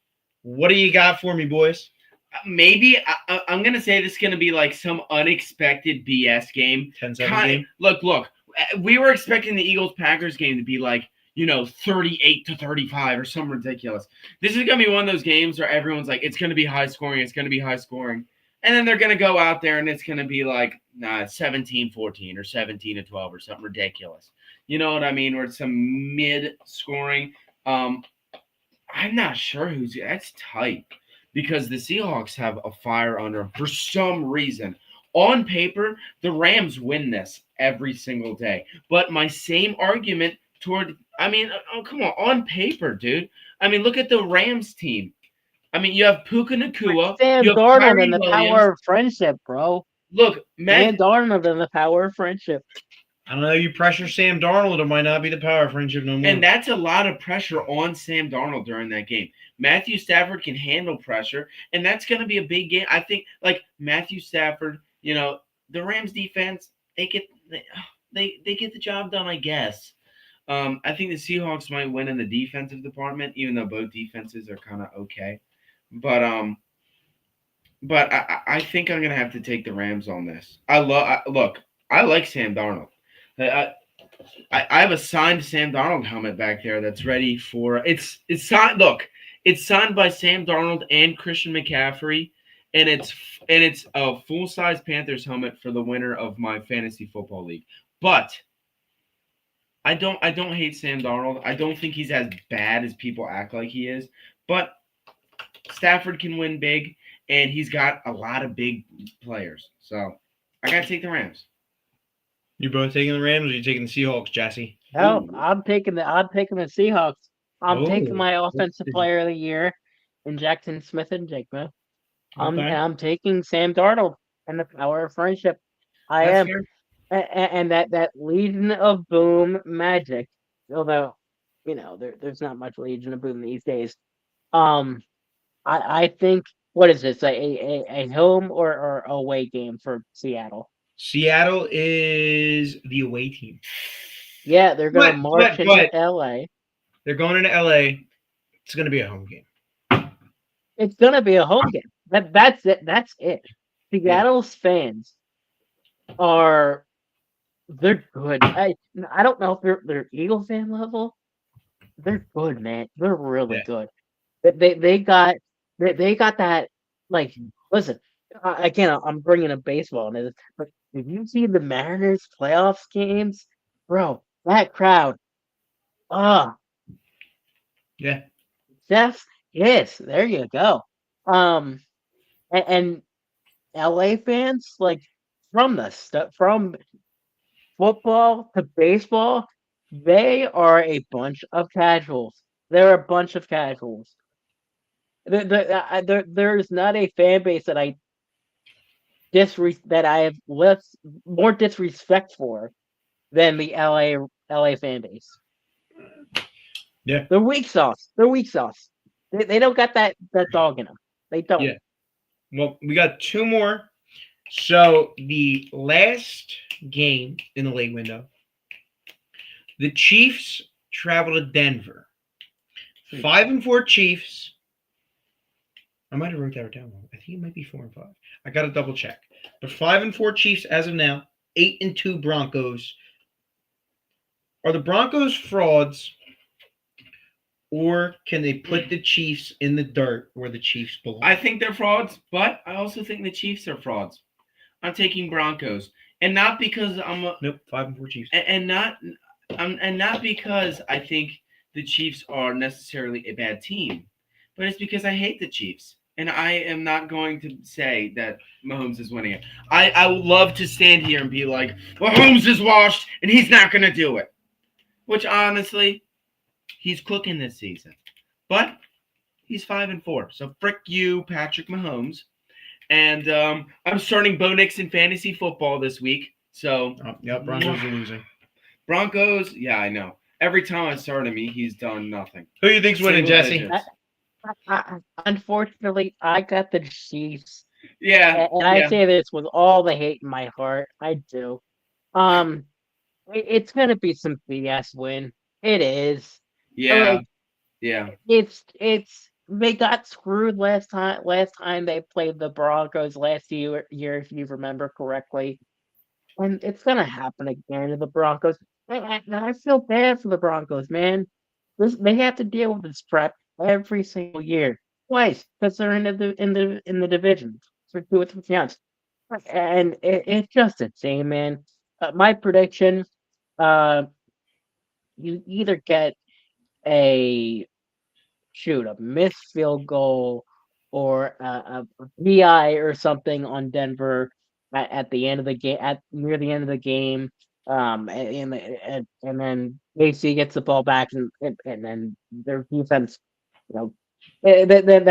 S4: What do you got for me, boys?
S5: Maybe I'm gonna say this is gonna be like some unexpected BS game.
S4: 10-7 game.
S5: Look. We were expecting the Eagles-Packers game to be like 38-35 or something ridiculous. This is gonna be one of those games where everyone's like, it's gonna be high scoring. It's gonna be high scoring, and then they're gonna go out there and it's gonna be like 17-14 or 17-12 or something ridiculous. You know what I mean? Or some mid-scoring. I'm not sure that's tight because the Seahawks have a fire under them for some reason. On paper, the Rams win this every single day. But my same argument come on. On paper, dude. Look at the Rams team. You have Puka Nacua.
S6: Sam
S5: you have
S6: Darnold
S5: Kyrie
S6: and the
S5: Williams.
S6: power of friendship, bro.
S5: Look,
S6: Sam Darnold and the power of friendship.
S4: I don't know. You pressure Sam Darnold, it might not be the power of friendship no more.
S5: And that's a lot of pressure on Sam Darnold during that game. Matthew Stafford can handle pressure, and that's going to be a big game. I think, Matthew Stafford, the Rams defense, they get the job done, I guess. I think the Seahawks might win in the defensive department, even though both defenses are kind of okay. But I think I'm going to have to take the Rams on this. I like Sam Darnold. I have a signed Sam Darnold helmet back there that's ready for it's signed. Look, it's signed by Sam Darnold and Christian McCaffrey, and it's a full size Panthers helmet for the winner of my fantasy football league. But I don't hate Sam Darnold. I don't think he's as bad as people act like he is. But Stafford can win big, and he's got a lot of big players. So I gotta take the Rams.
S4: You both taking the Rams, or you taking the Seahawks, Jesse?
S6: No,
S5: Ooh.
S6: I'm taking the Seahawks. I'm taking my offensive player of the year in Jackson Smith and Jigma.
S4: Okay.
S6: I'm taking Sam Darnold and the power of friendship. I
S5: That's
S6: am,
S5: fair.
S6: and that Legion of Boom magic. Although, there's not much Legion of Boom these days. I think, what is this, a home or away game for Seattle?
S4: Seattle is the away team.
S6: Yeah, they're gonna march into
S4: but
S6: LA.
S4: they're going into LA. It's going to be a home game.
S6: It's gonna be a home game. That's it. That's it. Seattle's fans they're good. I don't know if they're Eagle fan level. They're good, man. They're really
S4: Yeah.
S6: good. They got that, like, listen, again, I'm bringing up baseball into this, but if you see the Mariners playoffs games, bro, that crowd, ah,
S4: Yeah.
S6: Jeff, yes, there you go. Um, and LA fans, like, from football to baseball, they are a bunch of casuals. They're a bunch of casuals. There's not a fan base that I have less more disrespect for than the LA fan base.
S4: Yeah.
S6: They're weak sauce. They're weak sauce. They don't got that dog in them. They don't.
S4: Yeah. Well, we got two more. So the last game in the late window, the Chiefs travel to Denver. 5-4 Chiefs. I might have wrote that down wrong. I think it might be 4-5. I got to double check. But 5-4 Chiefs as of now. 8-2 Broncos. Are the Broncos frauds, or can they put the Chiefs in the dirt where the Chiefs belong?
S5: I think they're frauds, but I also think the Chiefs are frauds. I'm taking Broncos, and not because I'm a
S4: Nope, 5-4 Chiefs.
S5: and not because I think the Chiefs are necessarily a bad team, but it's because I hate the Chiefs, and I am not going to say that Mahomes is winning it. I would love to stand here and be like, Mahomes is washed, and he's not going to do it, which honestly, he's cooking this season, but he's 5-4, so frick you, Patrick Mahomes. And I'm starting Bo Nix in fantasy football this week. So
S4: Broncos are losing.
S5: Broncos, yeah, I know. Every time I start him, he's done nothing.
S4: Who do you think's winning,
S5: Single
S4: Jesse?
S5: digits.
S6: Unfortunately, I got the Chiefs.
S5: Yeah,
S6: And I say this with all the hate in my heart. I do. It's gonna be some BS win. It is.
S5: yeah,
S6: Like,
S5: yeah.
S6: it's they got screwed last time they played the Broncos last year, if you remember correctly. And it's gonna happen again to the Broncos. I feel bad for the Broncos, man. They have to deal with this prep every single year, twice, because they're in the division for 2 or 3 counts, and it's just insane, man. My prediction: you either get a missed field goal or a PI or something on Denver at the end of the game, near the end of the game. And then AC gets the ball back, and then their defense, then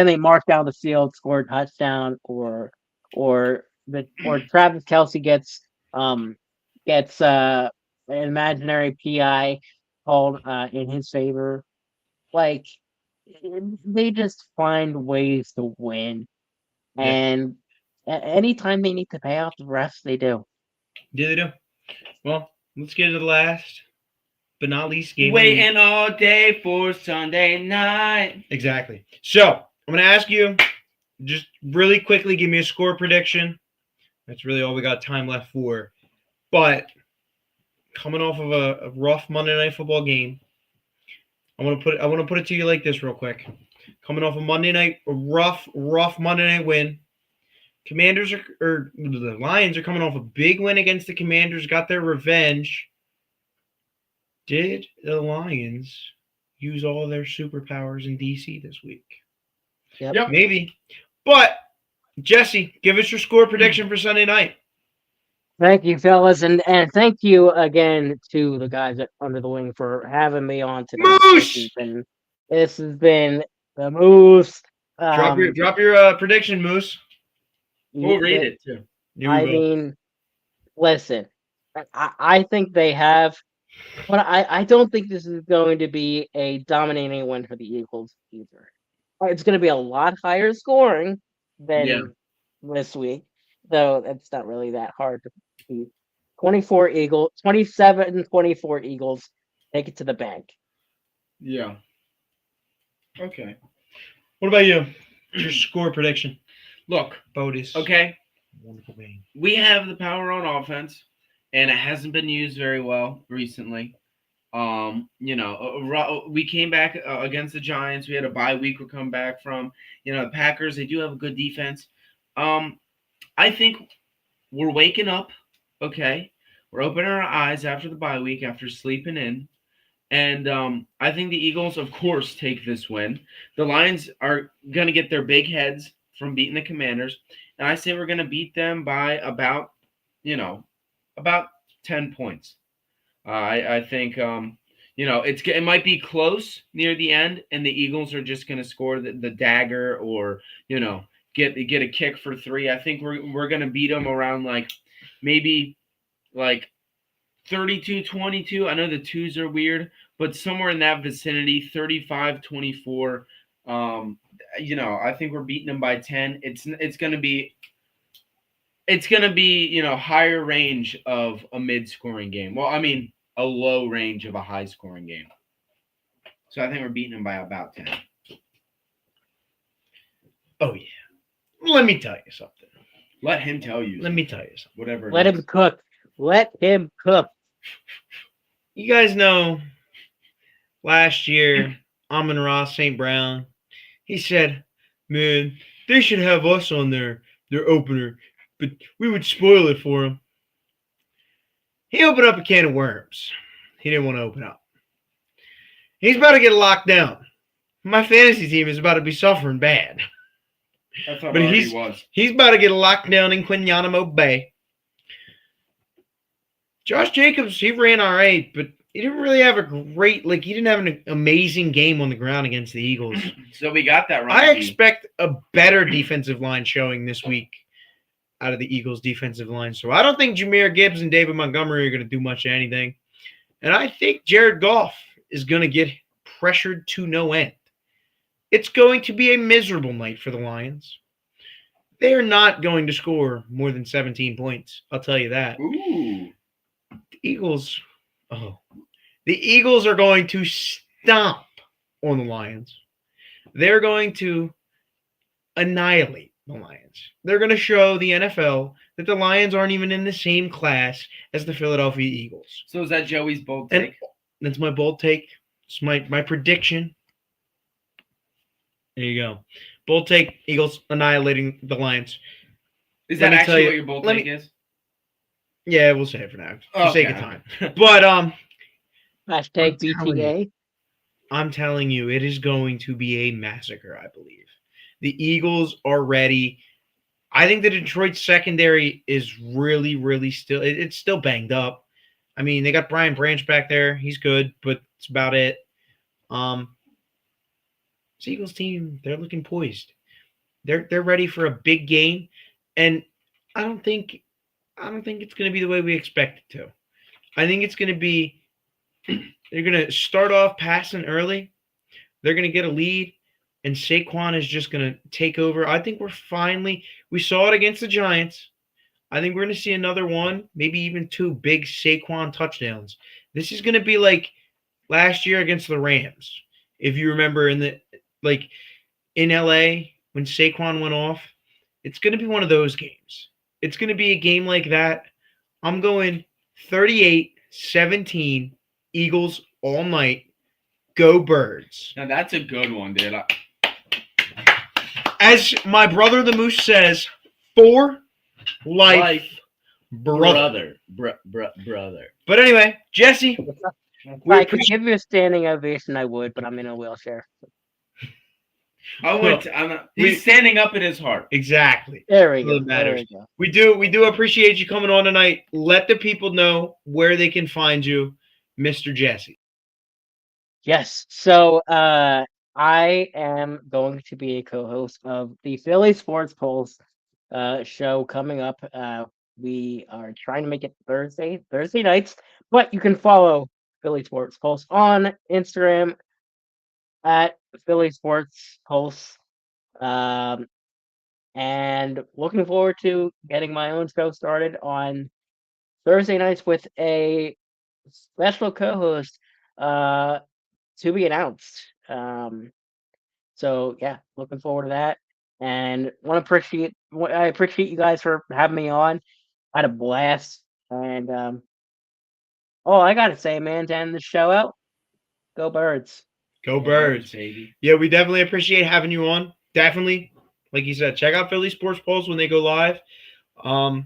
S6: they march down the field, score a touchdown, or Travis Kelsey gets an imaginary PI called in his favor. Like, they just find ways to win,
S4: Yeah.
S6: and anytime they need to pay off the refs, they do.
S4: Yeah, they do. Well, let's get to the last, but not least game.
S5: Waiting all day for Sunday night.
S4: Exactly. So I'm gonna ask you, just really quickly, give me a score prediction. That's really all we got time left for. But coming off of a rough Monday Night Football game. I want to put it to you like this real quick. Coming off a rough Monday night win. The Lions are coming off a big win against the Commanders, got their revenge. Did the Lions use all their superpowers in DC this week?
S6: Yep.
S4: Maybe. But Jesse, give us your score prediction for Sunday night.
S6: Thank you, fellas, and thank you again to the guys at Under the Wing for having me on today.
S4: Moose!
S6: This has been the Moose.
S4: Drop your prediction, Moose.
S5: We'll read it too.
S6: mean, listen, I think they have, but I don't think this is going to be a dominating win for the Eagles either. It's going to be a lot higher scoring than this week, though it's not really that hard to beat. 27-24 Eagles take it to the bank.
S5: Yeah. Okay.
S4: What about you? Your score prediction.
S5: Look,
S4: Bodis.
S5: okay.
S4: Wonderful game.
S5: We have the power on offense, and it hasn't been used very well recently. We came back against the Giants. We had a bye week we're coming back from. The Packers, they do have a good defense. I think we're waking up, okay? We're opening our eyes after the bye week, after sleeping in. And I think the Eagles, of course, take this win. The Lions are going to get their big heads from beating the Commanders. And I say we're going to beat them by about 10 points. I think, it might be close near the end, and the Eagles are just going to score the dagger or, get a kick for 3. I think we're going to beat them around maybe 32-22. I know the 2s are weird, but somewhere in that vicinity, 35-24. I think we're beating them by 10. It's going to be higher range of a mid-scoring game. Well, I mean, a low range of a high-scoring game. So I think we're beating them by about 10.
S4: Oh, yeah. Let me tell you something.
S5: Let him tell you.
S4: Let me tell you something.
S5: Whatever.
S6: Let him cook. Let him cook.
S4: You guys know last year, Amon-Ra St. Brown, he said, man, they should have us on their opener, but we would spoil it for them. He opened up a can of worms. He didn't want to open up. He's about to get locked down. My fantasy team is about to be suffering bad.
S5: But
S4: he's about to get locked down in Guantanamo Bay. Josh Jacobs, he ran all right, but he didn't really have he didn't have an amazing game on the ground against the Eagles.
S5: So we got that right.
S4: I expect a better defensive line showing this week out of the Eagles defensive line. So I don't think Jahmyr Gibbs and David Montgomery are going to do much of anything. And I think Jared Goff is going to get pressured to no end. It's going to be a miserable night for the Lions. They are not going to score more than 17 points. I'll tell you that.
S5: Ooh.
S4: The Eagles are going to stomp on the Lions. They're going to annihilate the Lions. They're going to show the NFL that the Lions aren't even in the same class as the Philadelphia Eagles.
S5: So is that Joey's bold take?
S4: That's my bold take. It's my prediction. There you go. Bold take, Eagles annihilating the Lions.
S5: Is that actually what your bold take is?
S4: Yeah, we'll say it for now. For sake of time. But
S6: Hashtag BTA.
S4: I'm telling you, it is going to be a massacre, I believe. The Eagles are ready. I think the Detroit secondary is really, really it's still banged up. I mean, they got Brian Branch back there. He's good, but it's about it. This Eagles team, they're looking poised. They're ready for a big game, and I don't think it's going to be the way we expect it to. I think it's going to be they're going to start off passing early. They're going to get a lead, and Saquon is just going to take over. I think we saw it against the Giants. I think we're going to see another one, maybe even 2 big Saquon touchdowns. This is going to be like last year against the Rams. If you remember in LA when Saquon went off, it's going to be one of those games. It's going to be a game like that. I'm going 38-17 17, Eagles all night. Go Birds.
S5: Now that's a good one, dude.
S4: As my brother the Moose says, for life, brother.
S5: Brother.
S4: But anyway, Jesse,
S6: If
S4: we
S6: I could give you a standing ovation, I would, but I'm in a wheelchair.
S5: I would. He's standing up in his heart.
S4: exactly.
S6: There we
S4: That's all
S6: go.
S4: that
S6: There
S4: matters.
S6: we go.
S4: We do appreciate you coming on tonight. Let the people know where they can find you, Mr. Jesse.
S6: Yes. So I am going to be a co-host of the Philly Sports Pulse show coming up. We are trying to make it Thursday nights, but you can follow Philly Sports Pulse on Instagram at Philly Sports Pulse. And looking forward to getting my own show started on Thursday nights with a special co-host to be announced. So yeah, looking forward to that, and I appreciate you guys for having me on. I had a blast, and oh, I gotta say, man, to end the show out, go Birds.
S4: Go Birds.
S5: baby.
S4: Yeah, we definitely appreciate having you on. Definitely, like you said, check out Philly Sports Pulse when they go live. We'll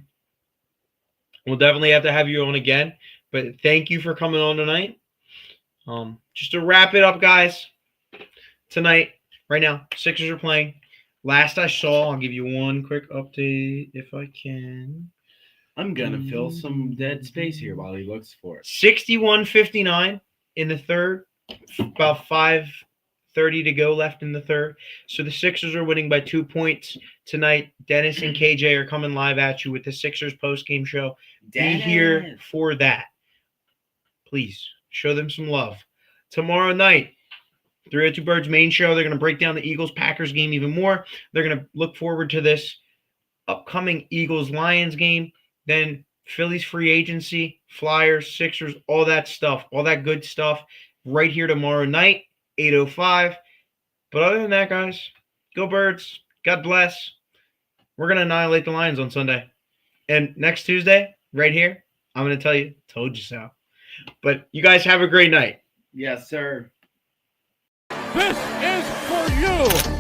S4: definitely have to have you on again. But thank you for coming on tonight. Just to wrap it up, guys. Tonight, right now, Sixers are playing. Last I saw, I'll give you one quick update if I can.
S5: I'm gonna fill some dead space here while he looks for it.
S4: 61-59 in the third. About 5:30 to go left in the third. So the Sixers are winning by 2 points tonight. Dennis and KJ are coming live at you with the Sixers post-game show. Be here for that. Please show them some love. Tomorrow night, 302 Birds main show. They're going to break down the Eagles-Packers game even more. They're going to look forward to this upcoming Eagles-Lions game. Then Phillies free agency, Flyers, Sixers, all that stuff, all that good stuff right here tomorrow night, 8:05. But other than that, guys, go Birds. God bless. We're going to annihilate the Lions on Sunday. And next Tuesday, right here, I'm going to tell you, told you so. But you guys have a great night.
S5: Yes, sir.
S2: This is for you.